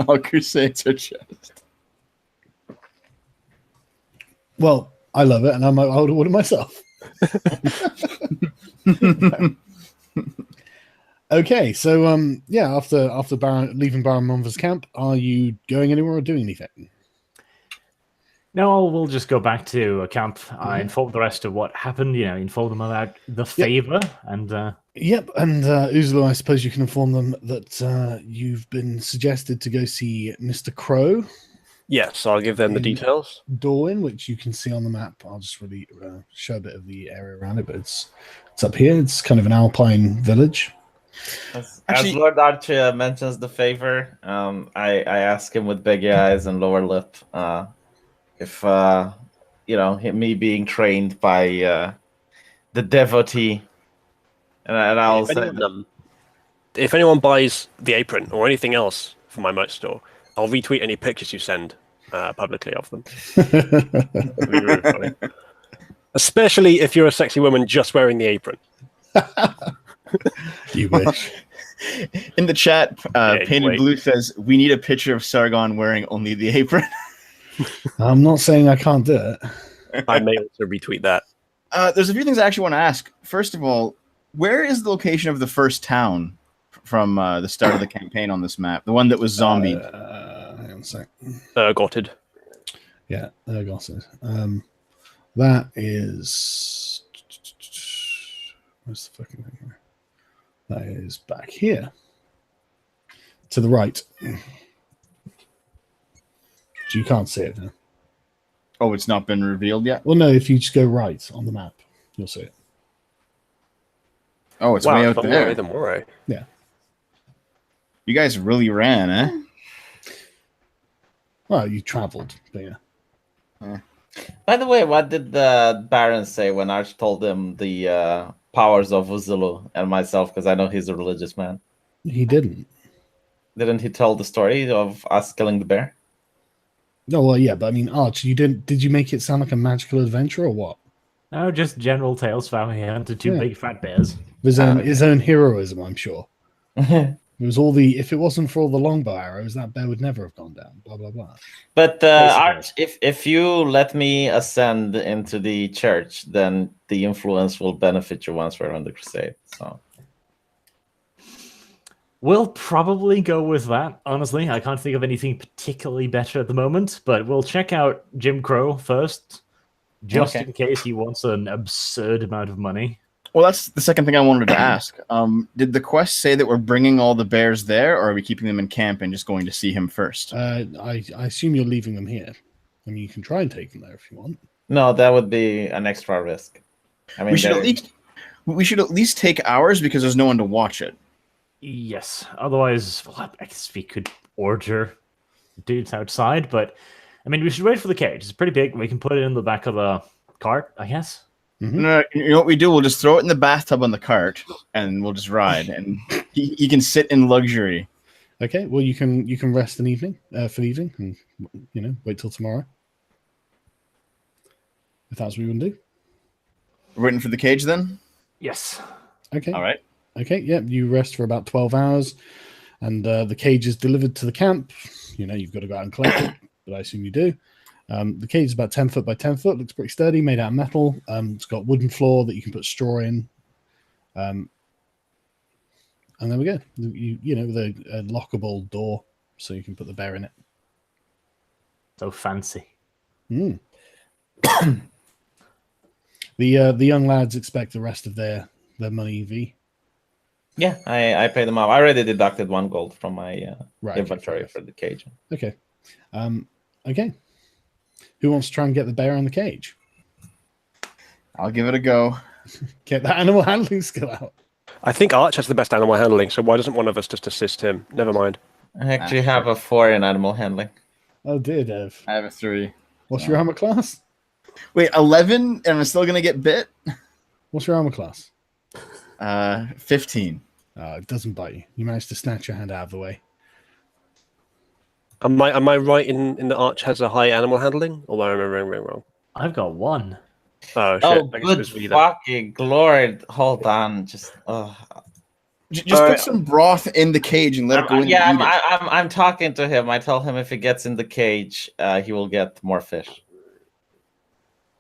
All Crusades are just. Well, I love it, and I would order myself. Okay, so after leaving Baron Monver's camp, are you going anywhere or doing anything? No, we'll just go back to camp. Inform the rest of what happened. Inform them about the favor and. Yep, and Oozlu, I suppose you can inform them that you've been suggested to go see Mr. Crow. Yes, I'll give them the details. Dorwin, which you can see on the map. I'll just really show a bit of the area around it, but it's up here. It's kind of an alpine village. As Lord Archer mentions the favor, I ask him with big eyes and lower lip if me being trained by the devotee, and I'll say, if anyone buys the apron or anything else from my merch store, I'll retweet any pictures you send publicly of them. It'd be really funny. Especially if you're a sexy woman just wearing the apron. You wish. In the chat, Painted Blue says, "We need a picture of Sargon wearing only the apron." I'm not saying I can't do it. I may also retweet that. There's a few things I actually want to ask. First of all, where is the location of the first town from the start of the campaign on this map? The one that was zombied. Hang on a sec. Gotted. Yeah, Gotted. That is. Where's the fucking thing here? That is back here. To the right. So you can't see it now. Oh, it's not been revealed yet? Well, no, if you just go right on the map, you'll see it. Oh, it's way out there. Even more. Yeah. You guys really ran, eh? Well, you travelled, but yeah. By the way, what did the Baron say when Arch told him the powers of Uzulu and myself? Because I know he's a religious man. He didn't. Didn't he tell the story of us killing the bear? No, well, yeah, but I mean, Arch, you didn't. Did you make it sound like a magical adventure or what? No, just general tales of how he hunted two big fat bears. His own heroism, I'm sure. It was all the. If it wasn't for all the longbow arrows, that bear would never have gone down. Blah blah blah. But Arch, if you let me ascend into the church, then the influence will benefit you once we're on the crusade. So we'll probably go with that. Honestly, I can't think of anything particularly better at the moment. But we'll check out Jim Crow first, just in case he wants an absurd amount of money. Well, that's the second thing I wanted to ask. Did the quest say that we're bringing all the bears there, or are we keeping them in camp and just going to see him first? I assume you're leaving them here. I mean, you can try and take them there if you want. No, that would be an extra risk. I mean, we should at least take ours because there's no one to watch it. Yes. Otherwise, well, I guess we could order dudes outside, but I mean, we should wait for the cage. It's pretty big. We can put it in the back of the cart, I guess. Mm-hmm. No, you know what we do? We'll just throw it in the bathtub on the cart, and we'll just ride, and he can sit in luxury. Okay. Well, you can rest an evening for the evening, and wait till tomorrow. If that's what you want to do. We're waiting for the cage then. Yes. Okay. All right. Okay. Yeah. You rest for about 12 hours, and the cage is delivered to the camp. You've got to go out and collect it, but I assume you do. The cage is about 10 foot by 10 foot. Looks pretty sturdy, made out of metal. It's got wooden floor that you can put straw in. And there we go. With a lockable door, so you can put the bear in it. So fancy. Mm. The young lads expect the rest of their money, V. Yeah, I paid them off. I already deducted 1 gold from my inventory for the cage. Okay. Okay. Who wants to try and get the bear in the cage? I'll give it a go. Get that animal handling skill out. I think Arch has the best animal handling, so why doesn't one of us just assist him? Never mind. I actually have a 4 in animal handling. Oh dear, Dev. I have a 3. What's your armor class? Wait, 11, and I'm still gonna get bit? What's your armor class? 15. It doesn't bite you. You managed to snatch your hand out of the way. Am I right in the Arch has a high animal handling, or am I remembering wrong? I've got 1. Oh shit! Oh, I guess it good was me then. fucking lord! Hold on, just Just put some broth in the cage and let it go in. Yeah, and eat it. I'm talking to him. I tell him if he gets in the cage, he will get more fish.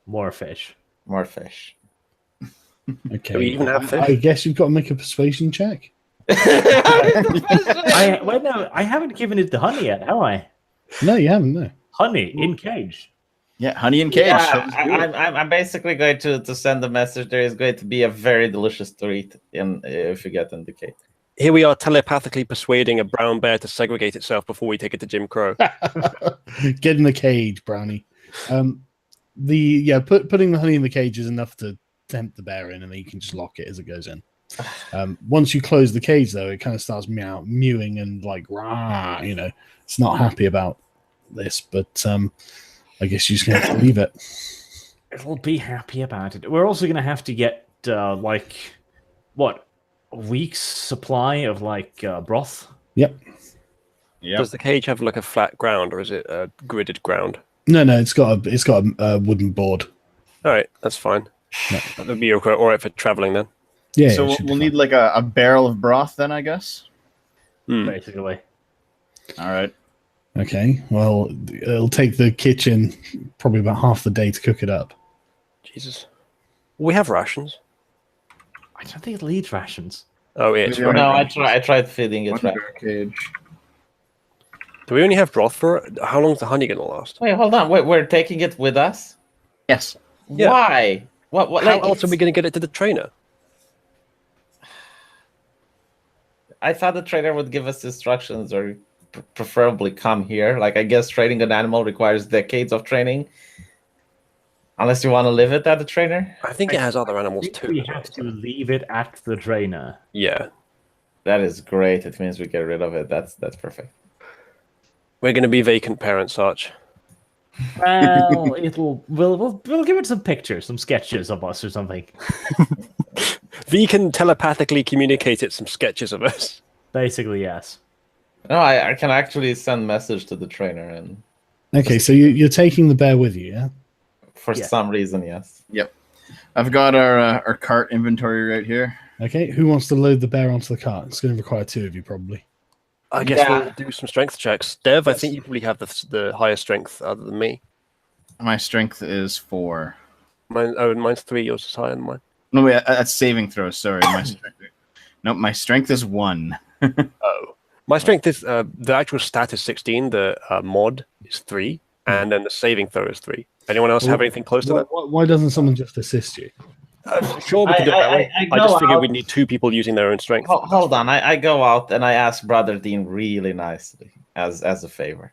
More fish. More fish. Okay. Do we even have fish? I guess you've got to make a persuasion check. Wait, no, I haven't given it the honey yet, have I? No, you haven't. No. Honey in cage. Yeah, honey and cage. Yeah, I'm basically going to send a message. There is going to be a very delicious treat if you get in the cage. Here we are telepathically persuading a brown bear to segregate itself before we take it to Jim Crow. Get in the cage, Brownie. Putting the honey in the cage is enough to tempt the bear in, and then you can just lock it as it goes in. Once you close the cage, though, it kind of starts mewing and like rah. It's not happy about this, but I guess you're just gonna have to leave it. It'll be happy about it. We're also gonna have to get a week's supply of broth. Yep. Does the cage have like a flat ground, or is it a gridded ground? No, it's got a wooden board. All right, that's fine. No. That would be all right for traveling then. Yeah. So we'll need like a barrel of broth then, I guess. Basically. All right. Okay. Well, it'll take the kitchen probably about half the day to cook it up. Jesus. We have rations. I don't think it'll eat rations. Oh, it's Maybe right. No, I tried feeding it. Wonder cage. Do we only have broth for it? How long is the honey going to last? Wait, hold on. Wait, we're taking it with us? Yes. Yeah. Why? What? How Like, else are we going to get it to the trainer? I thought the trainer would give us instructions, or preferably come here. Like, I guess training an animal requires decades of training. Unless you want to live it at the trainer. I think it has other animals think too. we as well, have to so- leave it at the trainer. Yeah. That is great. It means we get rid of it. That's perfect. We're going to be vacant parents, Arch. Well, we'll give it some pictures, some sketches of us or something. V can telepathically communicate it some sketches of us. Basically, yes. No, I can actually send message to the trainer, and Okay, so you're taking the bear with you, yeah? for Yeah. some reason, yes. Yep. I've got our cart inventory right here. Okay, who wants to load the bear onto the cart? It's going to require 2 of you, probably. I guess Yeah. we'll do some strength checks. Dev, I think you probably have the highest strength other than me. My strength is 4. Mine's 3, yours is higher than mine. No, wait, that's saving throws. Sorry, my strength. Nope, my strength is 1. Oh. My strength is, the actual stat is 16, the mod is 3, and then the saving throw is 3. Anyone else have anything close to that? Why doesn't someone just assist you? Sure, we can do it that way. I go just figured out- we'd need 2 people using their own strength. Hold on. I go out and I ask Brother Dean really nicely as a favor.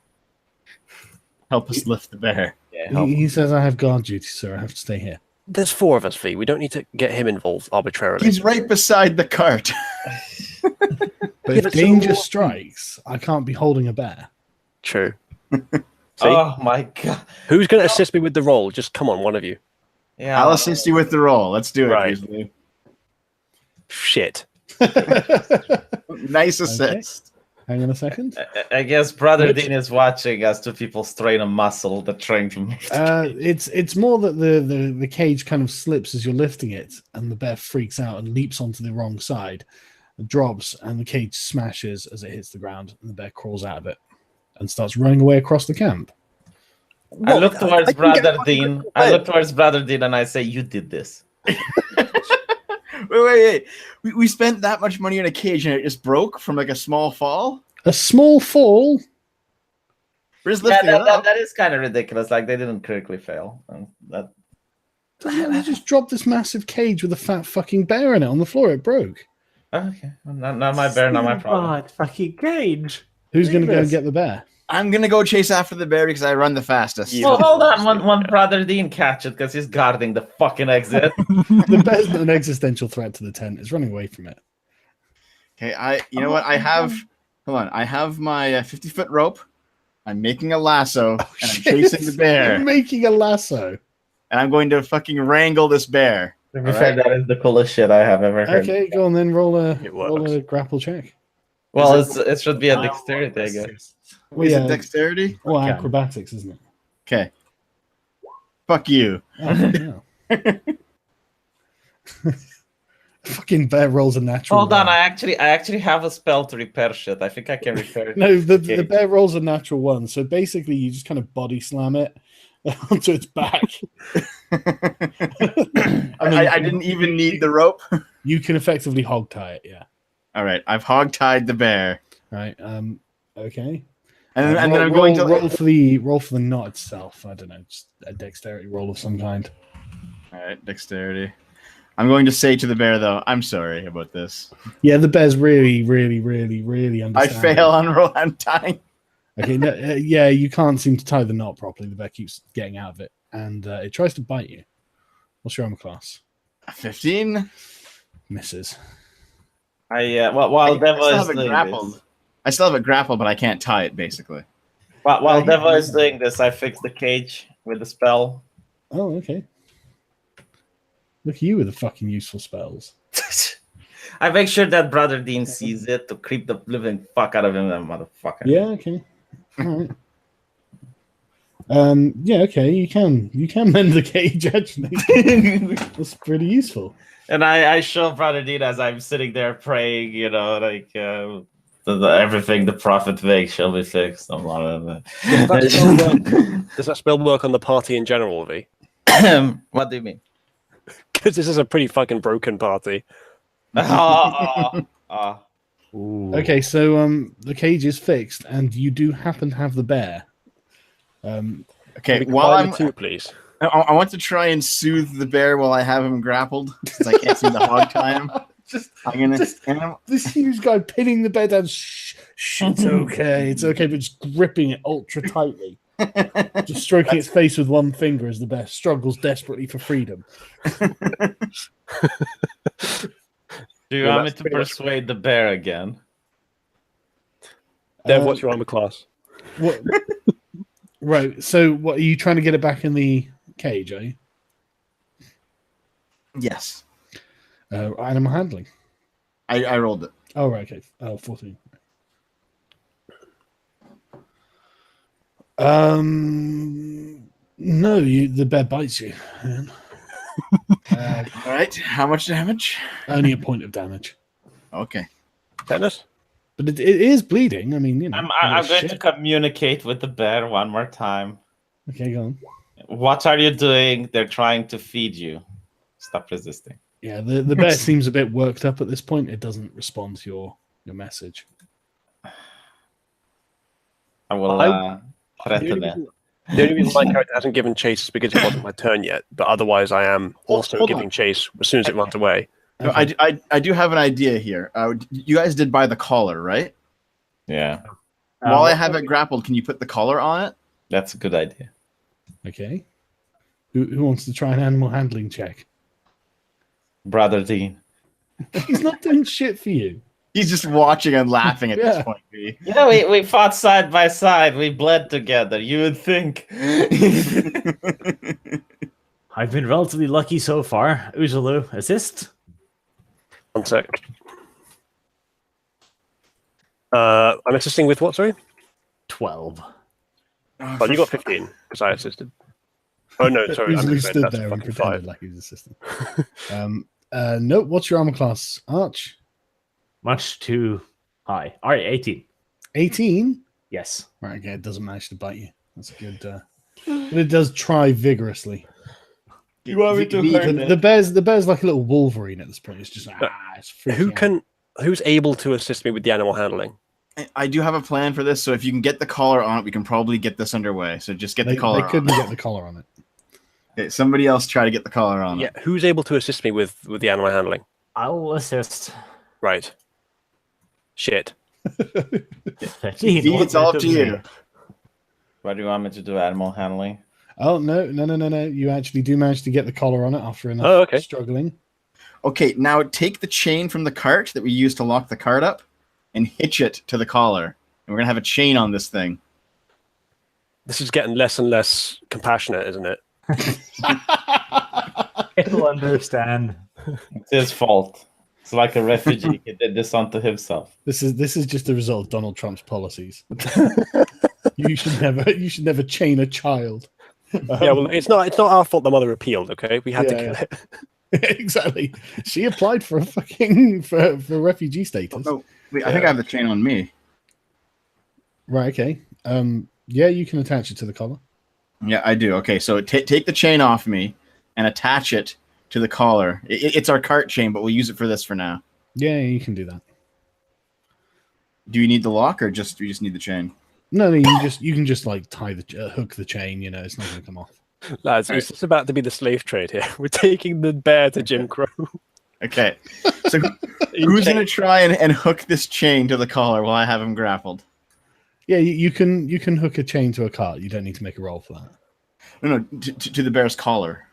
Help us lift the bear. Yeah, help. He says, I have guard duty, sir. I have to stay here. There's 4 of us, V. We don't need to get him involved arbitrarily. He's right beside the cart. But Yeah, if but danger so- strikes, I can't be holding a bear. True. See? Oh my god. Who's going to assist me with the roll? Just come on, one of you. Yeah. I'll assist you with the roll. Let's do it. Right. Usually. Shit. Nice assist. Hang on a second. I guess Brother Dean is watching as 2 people strain a muscle that trying to move. It's more that the cage kind of slips as you're lifting it, and the bear freaks out and leaps onto the wrong side, and drops, and the cage smashes as it hits the ground, and the bear crawls out of it and starts running away across the camp. I look towards I can get Brother one Dean. quick I way. look towards Brother Dean and I say, "You did this." Wait. We spent that much money on a cage and it just broke from like a small fall? A small fall. We're just Yeah, lifting it up. that is kind of ridiculous. Like, they didn't critically fail. And that You just dropped this massive cage with a fat fucking bear in it on the floor. It broke. okay. Not my bear, not my problem. God, fucking cage. Who's going to go and Jesus. get the bear? I'm going to go chase after the bear because I run the fastest. Yeah. Well, hold on. One Brother Dean catch it because he's guarding the fucking exit. The bear's not an existential threat to the tent. It's running away from it. Okay, you know what? I have my 50-foot rope. I'm making a lasso and I'm chasing the You're bear. making a lasso. And I'm going to fucking wrangle this bear. To be fair, that is the coolest shit I have ever heard. Okay, go on then. Roll It works. a grapple check. Well, it should be a dexterity, I guess. Is Yeah. it dexterity? Or Okay. acrobatics, isn't it? Okay. Fuck you. Oh, yeah. Fucking bear rolls a natural. Hold on, one. I actually have a spell to repair shit. I think I can repair it. No, the Okay. bear rolls a natural one. So basically, you just kind of body slam it onto its back. I didn't even need the rope. You can effectively hog tie it. Yeah. All right, I've hog-tied the bear. Right. Okay. And then I'm Roll- going to... roll for the knot itself. I don't know, just a dexterity roll of some kind. All right, dexterity. I'm going to say to the bear, though, I'm sorry about this. Yeah, the bear's really I understanding. fail on roll. I'm tying. Okay, no, yeah, you can't seem to tie the knot properly. The bear keeps getting out of it, and it tries to bite you. What's your armor class? 15? Misses. While Devo is doing grappled. this, I still have it grappled, but I can't tie it, basically. while Devo is doing this, I fix the cage with the spell. Oh, okay. Look at you with the fucking useful spells. I make sure that Brother Dean sees it to creep the living fuck out of him, that motherfucker. Yeah, okay. All right. Yeah, okay. You can mend the cage actually. That's pretty useful. And I show Brother Dean as I'm sitting there praying, like everything the prophet makes shall be fixed. I'm not Does that spell work on the party in general, V? What do you mean? because this is a pretty fucking broken party. Ooh. Okay, so the cage is fixed, and you do happen to have the bear. Okay, Can we while combine I'm, the two, please. I want to try and soothe the bear while I have him grappled, since I can't seem to hog tie him. I'm gonna. This huge guy pinning the bear down. Shh, it's okay, but just gripping it ultra tightly, just stroking its face with one finger as the bear struggles desperately for freedom. Do you want me to persuade the bear again? Dev, what's your armor class? What? Right. So, what are you trying to get it back in the cage? Are you? Yes, Animal handling. I rolled it. Oh, right. Okay. 14. No, the bear bites you. All right. How much damage? Only a point of damage. Okay. Tetanus? But it is bleeding. I mean, you know. I'm going to communicate with the bear one more time. Okay, go on. What are you doing? They're trying to feed you. Stop resisting. Yeah, the bear seems a bit worked up at this point. It doesn't respond to your message. I will threaten it. The only reason my character hasn't given chase is because it wasn't my turn yet. But otherwise, I am also Hold giving on. chase as soon as it runs away. No, I do have an idea here. You guys did buy the collar, right? Yeah, While I have it grappled, can you put the collar on it? that's a good idea. Okay. Who wants to try an animal handling check? Brother Dean. He's not doing shit for you. He's just watching and laughing at Yeah. this point. B. Yeah, we fought side by side. We bled together. You would think. I've been relatively lucky so far. Uzalu, assist? 1 sec. I'm assisting with what, sorry? 12. Well, you got 15, because I assisted. Oh, no, sorry. I'm Usually stupid. stood That's a there and fucking pretended 5. like he was assistant. No, what's your armor class? Arch? Much too high. All right, 18. 18? Yes. Right, okay, it doesn't manage to bite you. That's good. But it does try vigorously. You want me to hurt it? The bear's like a little Wolverine at this point. It's just it's freaking out. Who's able to assist me with the animal handling? I do have a plan for this, so if you can get the collar on it, we can probably get this underway. So just get the collar They couldn't on. get the collar on it. Okay, somebody else try to get the collar on Yeah, it. who's able to assist me with the animal handling? I'll assist. Right. Shit. 13. See, it's all up to you. What do you want me to do? Animal handling? Oh, no. You actually do manage to get the collar on it after enough struggling. Okay, now take the chain from the cart that we used to lock the cart up and hitch it to the collar. And we're going to have a chain on this thing. This is getting less and less compassionate, isn't it? He'll understand. It's his fault. It's like a refugee. He did this unto himself. This is just a result of Donald Trump's policies. You should never chain a child. Yeah, well, it's not our fault the mother appealed, okay? We had to kill it. Exactly. She applied for a for refugee status. Oh, wait, I think I have the chain on me. Right, okay. Yeah, you can attach it to the collar. Yeah, I do. Okay, so take the chain off me and attach it to the collar. It's our cart chain, but we'll use it for this for now. Yeah, you can do that. Do you need the lock, or you just need the chain? No, you can just like tie the hook the chain. You know, it's not going to come off. Lads, it's just about to be the slave trade here. We're taking the bear to Jim Crow. Okay, so who's going to try and hook this chain to the collar while I have him grappled? Yeah, you can hook a chain to a cart. You don't need to make a roll for that. No, to the bear's collar.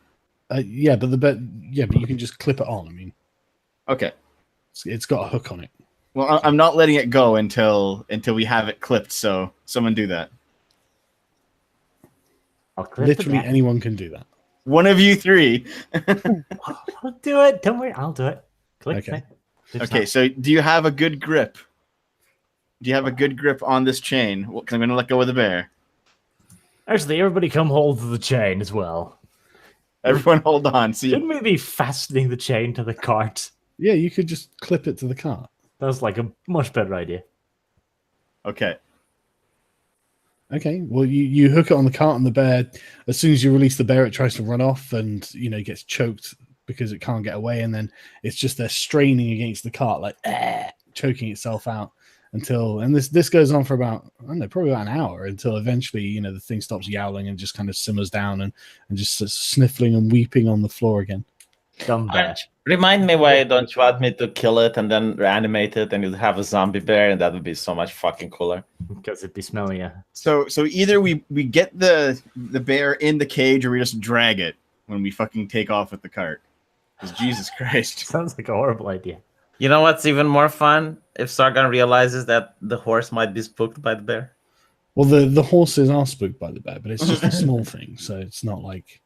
Yeah, but you can just clip it on. I mean, Okay. it's got a hook on it. Well, I'm not letting it go until we have it clipped. So someone do that. I'll clip Literally it. anyone can do that. One of you three. I'll do it. Don't worry. I'll do it. Click. Okay. Okay, so do you have a good grip? Do you have a good grip on this chain? Because I'm going to let go of the bear. Actually, everybody come hold of the chain as well. Everyone hold on. See, Shouldn't we be fastening the chain to the cart? Yeah, you could just clip it to the cart. That's like a much better idea. okay. Okay, well, you hook it on the cart, and the bear, as soon as you release the bear, it tries to run off and, gets choked because it can't get away, and then it's just they're straining against the cart, like choking itself out until, and this goes on for about, I don't know, probably about an hour, until eventually, the thing stops yowling and just kind of simmers down and just sniffling and weeping on the floor again. Dumb bear. Remind me why don't you want me to kill it and then reanimate it, and you'd have a zombie bear, and that would be so much fucking cooler. Because it'd be smellier. So either we get the bear in the cage, or we just drag it when we fucking take off with the cart. Because Jesus Christ. Sounds like a horrible idea. You know what's even more fun? If Sargon realizes that the horse might be spooked by the bear. Well, the horses are spooked by the bear, but it's just a small thing, so it's not like,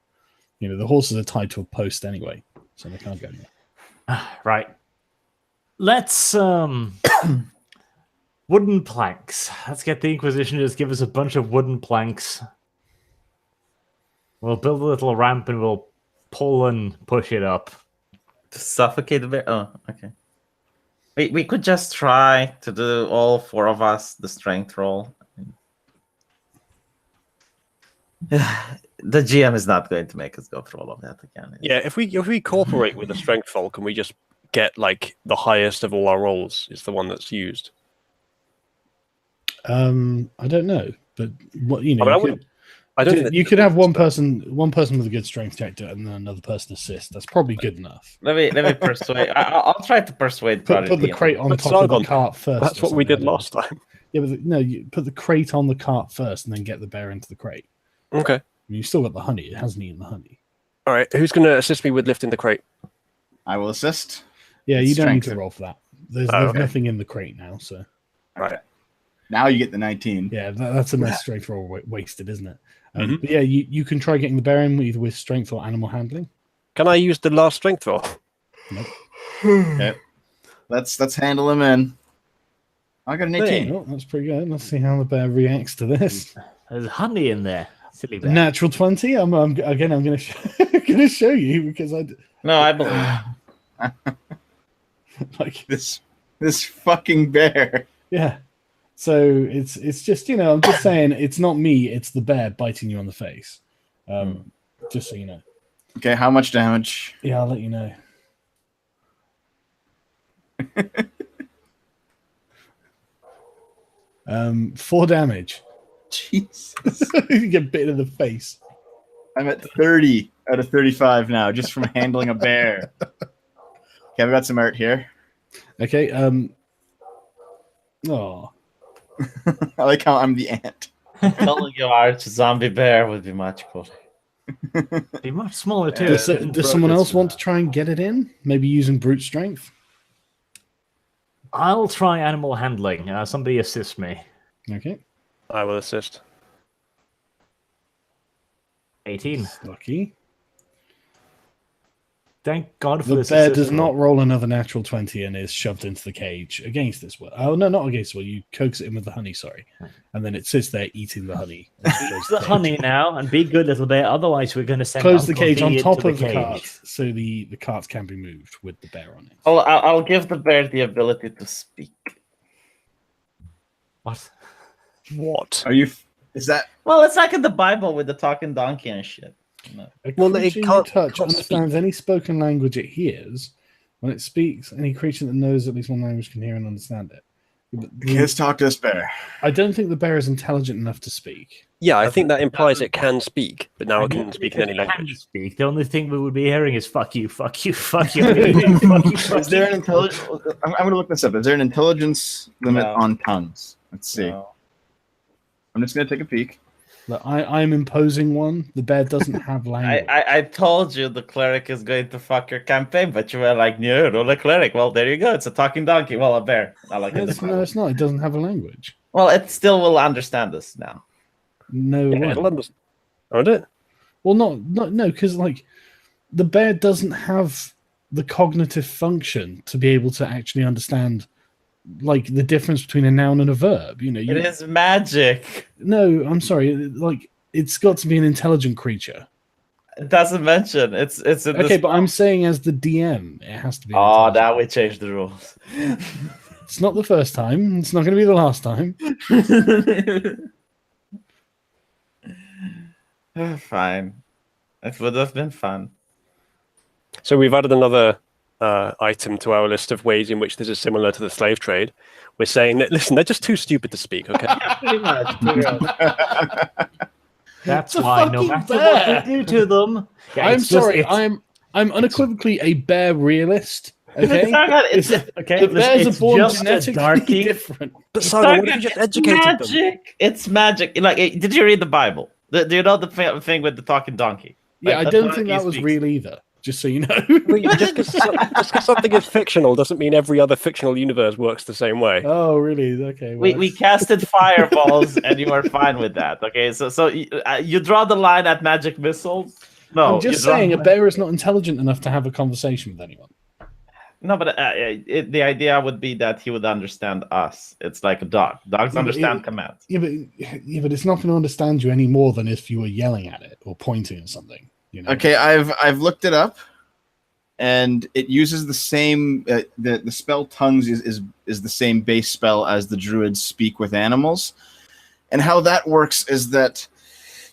the horses are tied to a post anyway, so they can't go anywhere. Right. Let's wooden planks. Let's get the Inquisition to just give us a bunch of wooden planks. We'll build a little ramp and we'll pull and push it up. To suffocate the bear? Oh, okay. We could just try to do, all 4 of us, the strength roll. The GM is not going to make us go through all of that again. Yeah, if we cooperate with the strength roll, can we just get like the highest of all our rolls is the one that's used? I don't know, but what You could have one person with a good strength check to it, and then another person assist. That's probably good enough. Let me persuade. I'll try to persuade. Put the crate on top of the cart first. That's what we did last time. Yeah, but no, you put the crate on the cart first, and then get the bear into the crate. Okay. I mean, you still got the honey. It hasn't eaten the honey. All right. Who's going to assist me with lifting the crate? I will assist. Yeah, you don't need Strength. to roll for that. There's okay. nothing in the crate now, so. Right. Now you get the 19. Yeah, that's a nice strength roll wasted, isn't it? But yeah, you can try getting the bear in either with strength or animal handling. Can I use the last strength roll? Nope. Okay. Let's handle him in. I got an 18. Oh, that's pretty good. Let's see how the bear reacts to this. There's honey in there. Silly bear. Natural 20. I'm going to show you because No, I believe. like This fucking bear. yeah. So it's just I'm just saying it's not me, it's the bear biting you on the face. Just so you know. Okay, how much damage? Yeah, I'll let you know. 4 damage. Jesus. You get bit in the face. I'm at 30 out of 35 now, just from handling a bear. Okay, I've got some art here. Okay. Oh. I like how I'm the ant. Telling you, arch zombie bear would be much cooler. Be much smaller too. Does someone else want to try and get it in? Maybe using brute strength? I'll try animal handling. Somebody assist me. Okay. I will assist. 18. Lucky. Thank God for The this. bear assist does roll. not roll another natural 20 and is shoved into the cage against its will. Oh, no, not against its will. You coax it in with the honey, sorry. And then it sits there eating the honey. The honey now, and be good, little bear. Otherwise, we're going to send Close the Uncle cage D on into top of the cage. cart so the carts can be moved with the bear on it. I'll give the bear the ability to speak. What? What? Are you? Is that? Well, it's like in the Bible with the talking donkey and shit. No. A Well, it creature you can't- touch can't understands any spoken language it hears. When it speaks, any creature that knows at least one language can hear and understand it. But Let's talk to this bear. I don't think the bear is intelligent enough to speak. Yeah, I think that implies it can speak, but now it can speak in any Can language. speak. The only thing we would be hearing is "fuck you, fuck you, fuck you." Fuck you, fuck Is there an intelligence? I'm going to look this up. Is there an intelligence limit No. on tongues? Let's see. No. I'm just going to take a peek. Look, I'm imposing one. The bear doesn't have language. I told you the cleric is going to fuck your campaign, but you were like, no, not a cleric. Well, there you go. It's a talking donkey. Well, a bear. I like it. No, it's not. It doesn't have a language. Well, it still will understand us now. No Yeah, way. it'll understand. Oh, did it? Well, no, because like the bear doesn't have the cognitive function to be able to actually understand like the difference between a noun and a verb. You know, It is magic. No, I'm sorry. Like it's got to be an intelligent creature. It doesn't mention. It's in Okay, the but I'm saying as the DM, it has to be. Oh, intelligent. now we changed the rules. It's not the first time. It's not going to be the last time. Fine. It would have been fun. So we've added another item to our list of ways in which this is similar to the slave trade. We're saying that, listen, they're just too stupid to speak, okay? Pretty much. That's It's a why no fucking matter bear. what we do to them, I'm sorry. I'm unequivocally a bear realist. Okay. okay. The bears it's are born just a genetically darky. different. But Sargon, what if you just educated them? magic. It's magic. Like, did you read the Bible? Do you know the thing with the talking donkey? Yeah, Like, I the don't donkey think that was speaks. real either. Just so you know. Just because something is fictional doesn't mean every other fictional universe works the same way. Oh, really? Okay. Well, We casted fireballs and you were fine with that. Okay, so you draw the line at magic missiles. No, I'm just you draw- saying, a bear is not intelligent enough to have a conversation with anyone. No, but the idea would be that he would understand us. It's like a dog. Dogs Yeah, but understand commands. Yeah, but it's not going to understand you any more than if you were yelling at it or pointing at something. You know? Okay, I've looked it up, and it uses the same. The spell tongues is the same base spell as the druids speak with animals, and how that works is that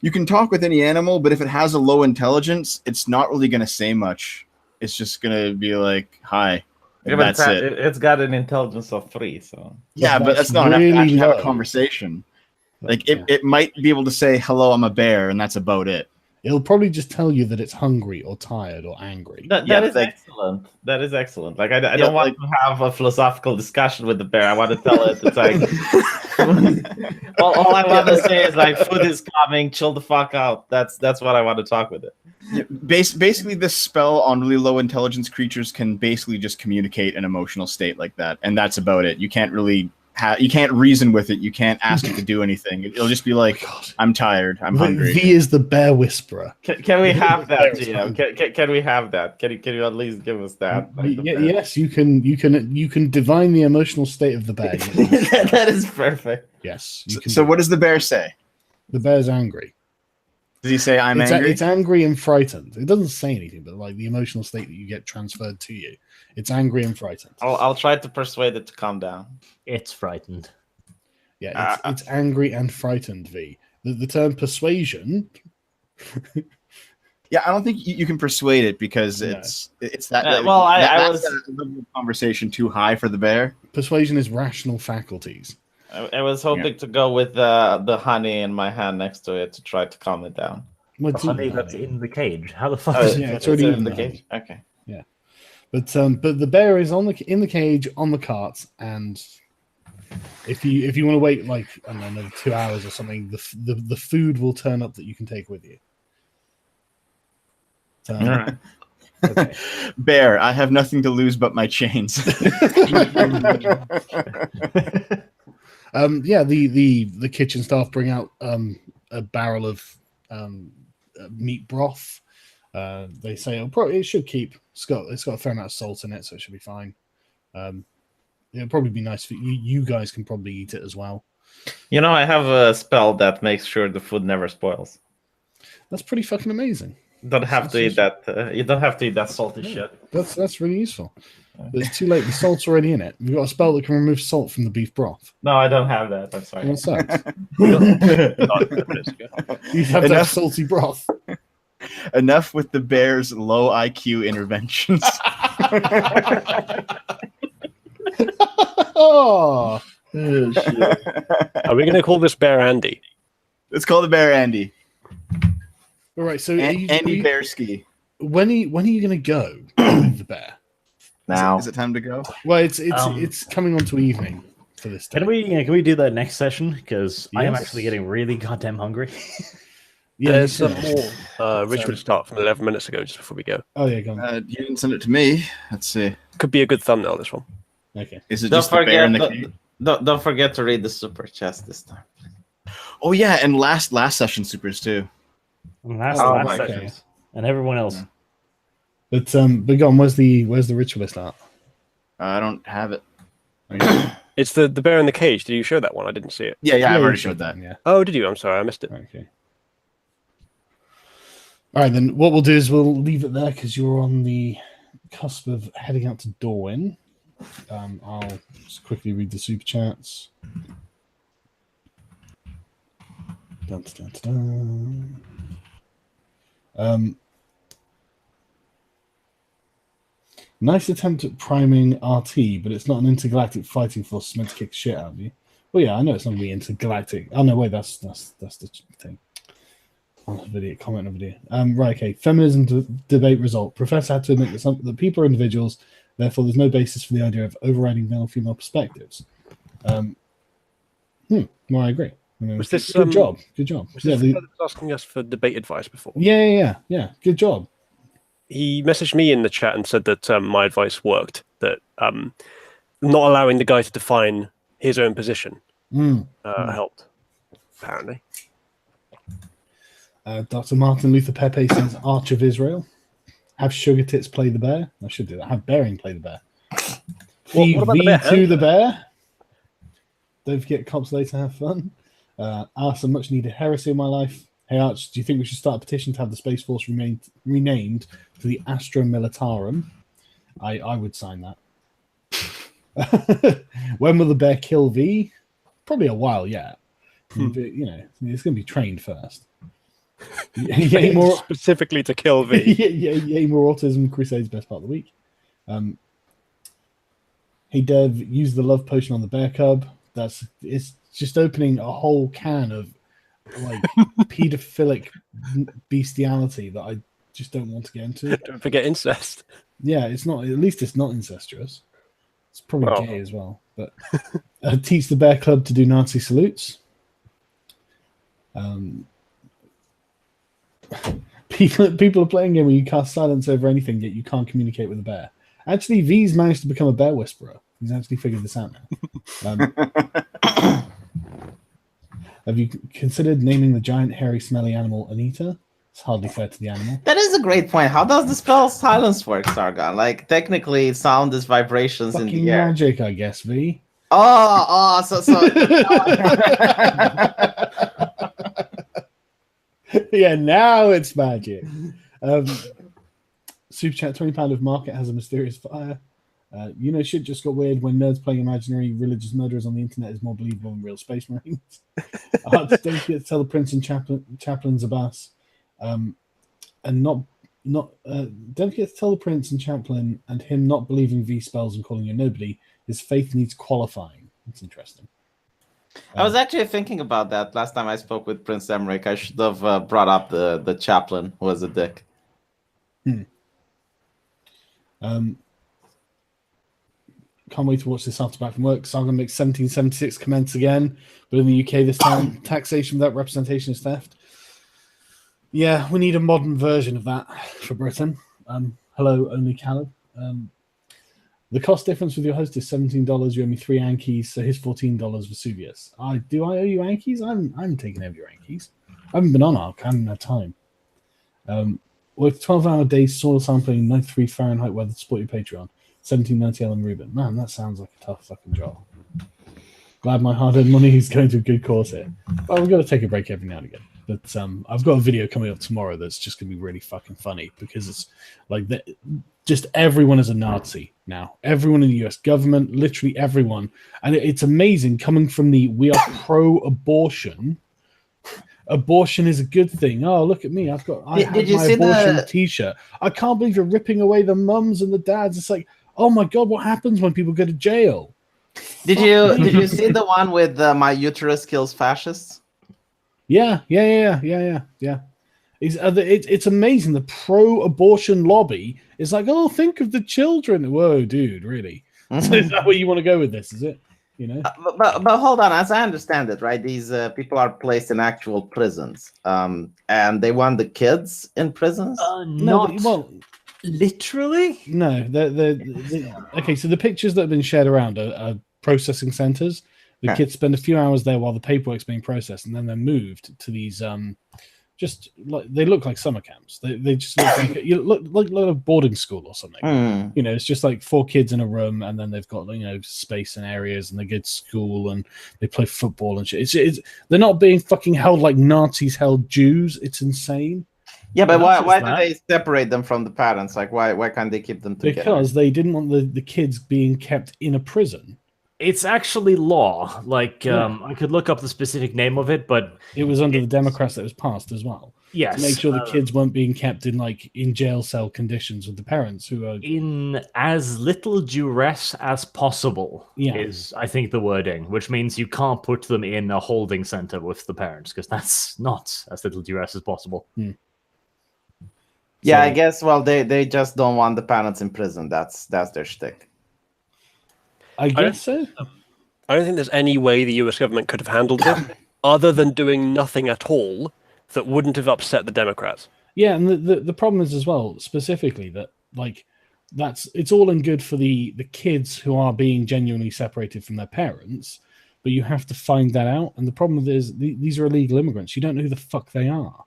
you can talk with any animal, but if it has a low intelligence, it's not really going to say much. It's just going to be like, "Hi." Yeah, but it's got an intelligence of 3, so Yeah, but that's not really enough to actually have low. a conversation. Like Yeah. it might be able to say, "Hello, I'm a bear," and that's about it. It'll probably just tell you that it's hungry or tired or angry. that Yeah, is like- excellent. That is excellent. Like I Yeah, don't want like- to have a philosophical discussion with the bear. I want to tell it. It's like all I want to say is like, food is coming. Chill the fuck out. That's what I want to talk with it. Yeah, basically, this spell on really low intelligence creatures can basically just communicate an emotional state like that, and that's about it. You can't really you can't reason with it. You can't ask it to do anything. It'll just be like, God. "I'm tired. I'm hungry." V is the bear whisperer. Can we have that, Bear is GM? fine. Can we have that? Can you at least give us that? Like, the bear? Yes, you can divine the emotional state of the bear. That is perfect. Yes. You can So do what does the bear say? the bear's angry. Does he say, "I'm it's, angry"? it's angry and frightened. It doesn't say anything, but like the emotional state that you get transferred to you, it's angry and frightened. I'll try to persuade it to calm down. It's frightened. Yeah, it's angry and frightened. V. The term persuasion. Yeah, I don't think you can persuade it because No. it's that. Well, I that's was- that level of conversation too high for the bear. Persuasion is rational faculties. I was hoping to go with the honey in my hand next to it to try to calm it down. What's The honey eating that's honey? in the cage. How the fuck Oh, is yeah, it? it's already in in the the cage. Okay. But the bear is in the cage on the cart, and if you want to wait like I don't know, another 2 hours or something, the food will turn up that you can take with you. So, All right. okay. Bear, I have nothing to lose but my chains. Yeah, the kitchen staff bring out a barrel of meat broth. They say it should keep. It's got a fair amount of salt in it, so it should be fine. It'll probably be nice for you. You guys can probably eat it as well. You know, I have a spell that makes sure the food never spoils. That's pretty fucking amazing. You don't have to eat that. You don't have to eat that salty shit. That's really useful. But it's too late. The salt's already in it. We've got a spell that can remove salt from the beef broth. No, I don't have that. I'm sorry. What's that? Not 10 minutes ago. You have that Enough. salty broth. Enough with the bear's low IQ interventions. Oh, Are we going to call this bear Andy? Let's call the bear Andy. all right. So Andy Bearski. when are you going to go with the bear? Now. Is it time to go? Well, it's coming on to evening for this. Day. Can we do that next session? Because I am Yes. actually getting really goddamn hungry. Yeah, There's sure. some more ritual start from 11 minutes ago, just before we go. Oh yeah, go on. You didn't send it to me. Let's see. Could be a good thumbnail, this one. Okay. Is it Don't just the bear forget. in the cave? Don't forget to read the super chest this time. Oh yeah, and last session supers too. Last Oh, last okay. sessions. And everyone else. But go on. Where's the ritualist art? I don't have it. It's the bear in the cage. Did you show that one? I didn't see it. Yeah, I've you already showed that. Yeah. Oh, did you? I'm sorry, I missed it. Okay. All right, then what we'll do is we'll leave it there because you're on the cusp of heading out to Dorwin. I'll just quickly read the super chats. Dun, dun, dun, dun. Nice attempt at priming RT, but it's not an intergalactic fighting force meant to kick shit out of you. Well, yeah, I know it's not going to be intergalactic. Oh no, wait, that's the thing. On a video, comment on a video. Right, okay. Feminism debate result. Professor had to admit that people are individuals, therefore there's no basis for the idea of overriding male-female perspectives. Well, I agree. Was this good job? Good job. Was this the guy that was asking us for debate advice before? Yeah. Good job. He messaged me in the chat and said that my advice worked. That not allowing the guy to define his own position helped. Apparently. Dr. Martin Luther Pepe says Arch of Israel. Have Sugar Tits play the bear. I should do that. Have Bearing play the bear. What about the bear? to the bear. Don't forget cops later have fun. Some much needed heresy in my life. Hey Arch, do you think we should start a petition to have the Space Force renamed to the Astra Militarum? I would sign that. When will the bear kill V? Probably a while yet. But, it's going to be trained first. Specifically to kill V. Yay, more autism. Crusade's best part of the week. Hey Dev, use the love potion on the bear cub. It's just opening a whole can of like pedophilic bestiality that I just don't want to get into. Don't forget incest. Yeah, it's not. At least it's not incestuous. It's probably gay as well. But teach the bear club to do Nazi salutes. People are playing a game where you cast silence over anything, yet you can't communicate with a bear. Actually, V's managed to become a bear whisperer. He's actually figured this out now. Have you considered naming the giant, hairy, smelly animal Anita? It's hardly fair to the animal. That is a great point. How does the spell silence work, Sargon? Like, technically, sound is vibrations Fucking in the air. magic, I guess, V. So... Yeah, now it's magic. Super chat, £20 of market has a mysterious fire. Shit just got weird when nerds playing imaginary religious murderers on the internet is more believable than real space marines. Don't forget to tell the prince and chaplain Zabas, and don't forget to tell the prince and chaplain and him not believing V spells and calling you nobody. His faith needs qualifying. That's interesting. I was actually thinking about that last time I spoke with Prince Emmerich. I should have brought up the chaplain who was a dick. Can't wait to watch this after back from work. Sargon makes 1776 commence again, but in the UK this time, taxation without representation is theft. Yeah, we need a modern version of that for Britain. Hello, only Caleb. The cost difference with your host is $17. You owe me 3 Ankies, so here's $14 Vesuvius. Do I owe you Ankies? I'm taking over your Ankies. I haven't been on Arc. I haven't had time. With 12-hour days, soil sampling, 93 Fahrenheit weather to support your Patreon. 1790 Ellen Rubin. Man, that sounds like a tough fucking job. Glad my hard-earned money is going to a good cause here. Well, we've got to take a break every now and again. But I've got a video coming up tomorrow that's just going to be really fucking funny because it's like just everyone is a Nazi now. Everyone in the US government, literally everyone. And it's amazing coming from we are pro-abortion. Abortion is a good thing. Oh, look at me. I have my abortion t-shirt. I can't believe you're ripping away the mums and the dads. It's like, oh my God, what happens when people go to jail? Did you see the one with my uterus kills fascists? Yeah. It's amazing. The pro-abortion lobby is like, oh, think of the children. Whoa, dude, really? So is that where you want to go with this? Is it? But hold on. As I understand it, right? These people are placed in actual prisons, and they want the kids in prisons. Literally. No. Okay. So the pictures that have been shared around are processing centers. The kids spend a few hours there while the paperwork's being processed, and then they're moved to these just like they look like summer camps. They just look like a boarding school or something. It's just like 4 kids in a room, and then they've got space and areas, and they go to school and they play football and shit. It's they're not being fucking held like Nazis held Jews. It's insane. Yeah, but why do they separate them from the parents? Like why can't they keep them together? Because they didn't want the kids being kept in a prison. It's actually law. Like, Yeah. I could look up the specific name of it, but It was under the Democrats that was passed as well. yes, To make sure the kids weren't being kept in jail cell conditions with the parents who are in as little duress as possible Yeah. is, I think, the wording, which means you can't put them in a holding center with the parents because that's not as little duress as possible. Yeah, So- I guess. Well, they just don't want the parents in prison. That's their shtick. I guess so. I don't think there's any way the US government could have handled this other than doing nothing at all that wouldn't have upset the Democrats. Yeah, and the problem is as well, specifically that it's all and good for the kids who are being genuinely separated from their parents, but you have to find that out. And the problem is these are illegal immigrants. You don't know who the fuck they are.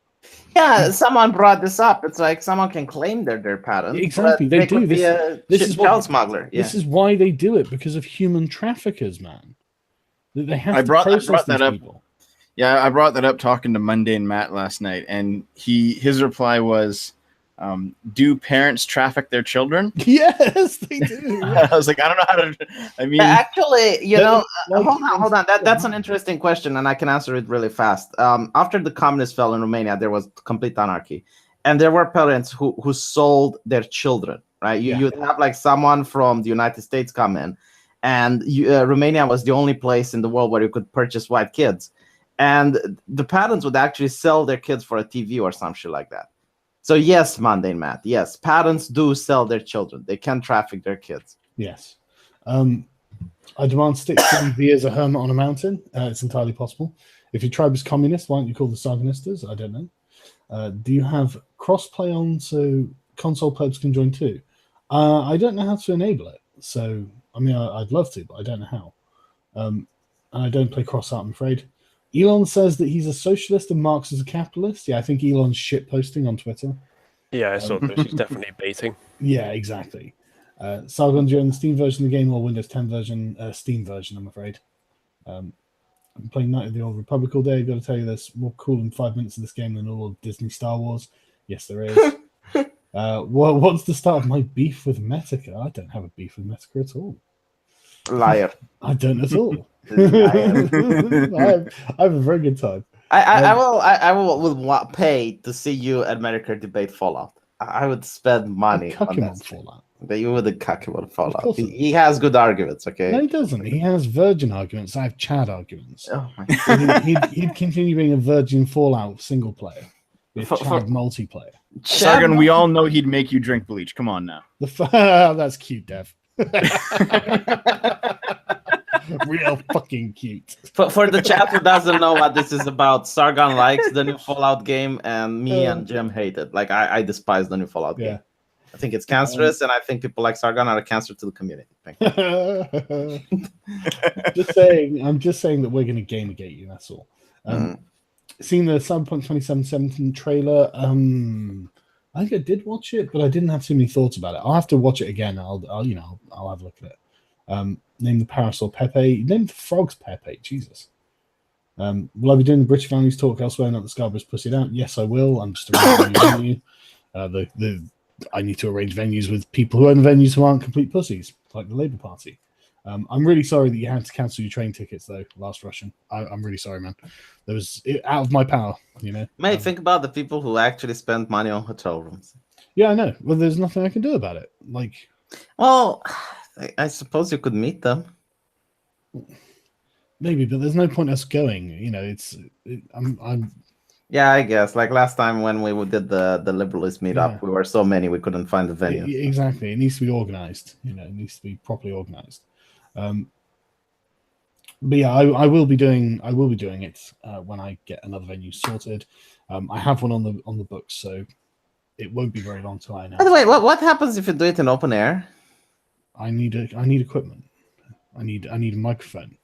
Yeah, someone brought this up. It's like someone can claim they're their parents. Exactly, but they do. could be a This is what- child smuggler. Yeah. This is why they do it, because of human traffickers, man. They have I to brought process that these up. people. Yeah, I brought that up talking to Mundane Matt last night, and his reply was, "Do parents traffic their children?" Yes, they do. I was like, I don't know how to. I mean, Actually, Like- hold on. That's an interesting question, and I can answer it really fast. After the communists fell in Romania, there was complete anarchy, and there were parents who sold their children. Right? You'd have like someone from the United States come in, and Romania was the only place in the world where you could purchase white kids, and the parents would actually sell their kids for a TV or some shit like that. So yes, Mundane Matt, yes, parents do sell their children. They can traffic their kids. Yes. I demand stick to be as a hermit on a mountain. It's entirely possible. If your tribe is communist, why don't you call the Sargonistas? I don't know. Do you have cross-play on so console players can join too? I don't know how to enable it. So, I mean, I'd love to, but I don't know how. And I don't play cross-art, I'm afraid. Elon says that he's a socialist and Marx is a capitalist. Yeah, I think Elon's shitposting on Twitter. Yeah, I saw this. He's definitely baiting. Yeah, exactly. Sargon, do you own the Steam version of the game or Windows 10 version? Steam version, I'm afraid. I'm playing Night of the Old Republic all day. Got to tell you, there's more cool in 5 minutes of this game than all of Disney Star Wars. Yes, there is. What's the start of my beef with Metica? I don't have a beef with Metica at all. Liar. I don't at all. Liar. I have a very good time. I will pay to see you and Medicare debate Fallout. I would spend money Cuck on him that. on Fallout. But you wouldn't cuck him on Fallout. course He has good arguments, okay? No, he doesn't. He has virgin arguments. I have Chad arguments. Oh my So he'd continue being a virgin Fallout single player. With Chad multiplayer. Sargon, we all know he'd make you drink bleach. Come on now. That's cute, Dev. Real fucking cute. For the chat who doesn't know what this is about, Sargon likes the new Fallout game, and me and Jim hate it. Like I despise the new Fallout game. I think it's cancerous, and I think people like Sargon are a cancer to the community. Thank you. I'm just saying that we're going to Gamergate you. That's all. Seen the Cyberpunk 2077 trailer. I think I did watch it, but I didn't have too many thoughts about it. I'll have to watch it again. I'll have a look at it. Name the Parasol Pepe. Name the Frogs Pepe. Jesus. Will I be doing the British Values talk elsewhere? Not the Scarborough's pussied out. Yes, I will. I'm just arranging venue. I need to arrange venues with people who own venues who aren't complete pussies, like the Labour Party. I'm really sorry that you had to cancel your train tickets, though, last Russian. I'm really sorry, man. There was out of my power, you know. Mate, think about the people who actually spend money on hotel rooms. Yeah, I know. Well, there's nothing I can do about it. Like, well, I suppose you could meet them. Maybe, but there's no point us going. You know, I'm. Yeah, I guess. Like last time when we did the liberalist meetup, we were so many we couldn't find the venue. Exactly. It needs to be organized. You know, it needs to be properly organized. But yeah, I will be doing it when I get another venue sorted. I have one on the books, so it won't be very long till I know. By the way, what happens if you do it in open air? I need equipment. I need a microphone.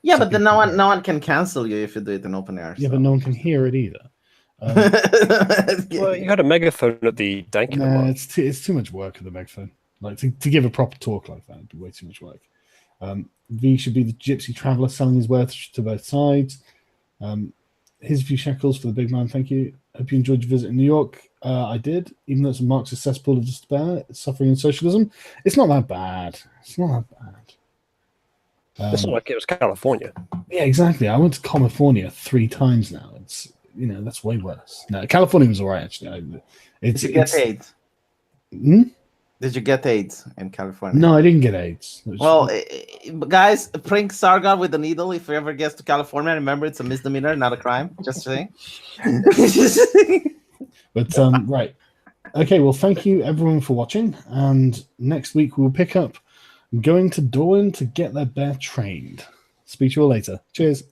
Yeah, but then no one can cancel you if you do it in open air. Yeah, but no one can hear it either. Well, you had a megaphone at the Dank. No, it's too much work at the megaphone. Like to give a proper talk like that would be way too much work. V should be the gypsy traveller selling his wares to both sides. Here's a few shekels for the big man. Thank you. Hope you enjoyed your visit in New York. I did, even though it's a Marxist cesspool of despair, suffering and socialism. It's not that bad. It's not that bad. It's not like it was California. Yeah, exactly. I went to California 3 times now. It's that's way worse. No, California was all right actually. Did you get AIDS? Hmm? Did you get AIDS in California? No, I didn't get AIDS. Well, guys, prank Sargon with a needle if he ever gets to California. Remember, it's a misdemeanor, not a crime. Just saying. But right. Okay, well, thank you everyone for watching. And next week we'll pick up going to Dorne to get their bear trained. Speak to you all later. Cheers.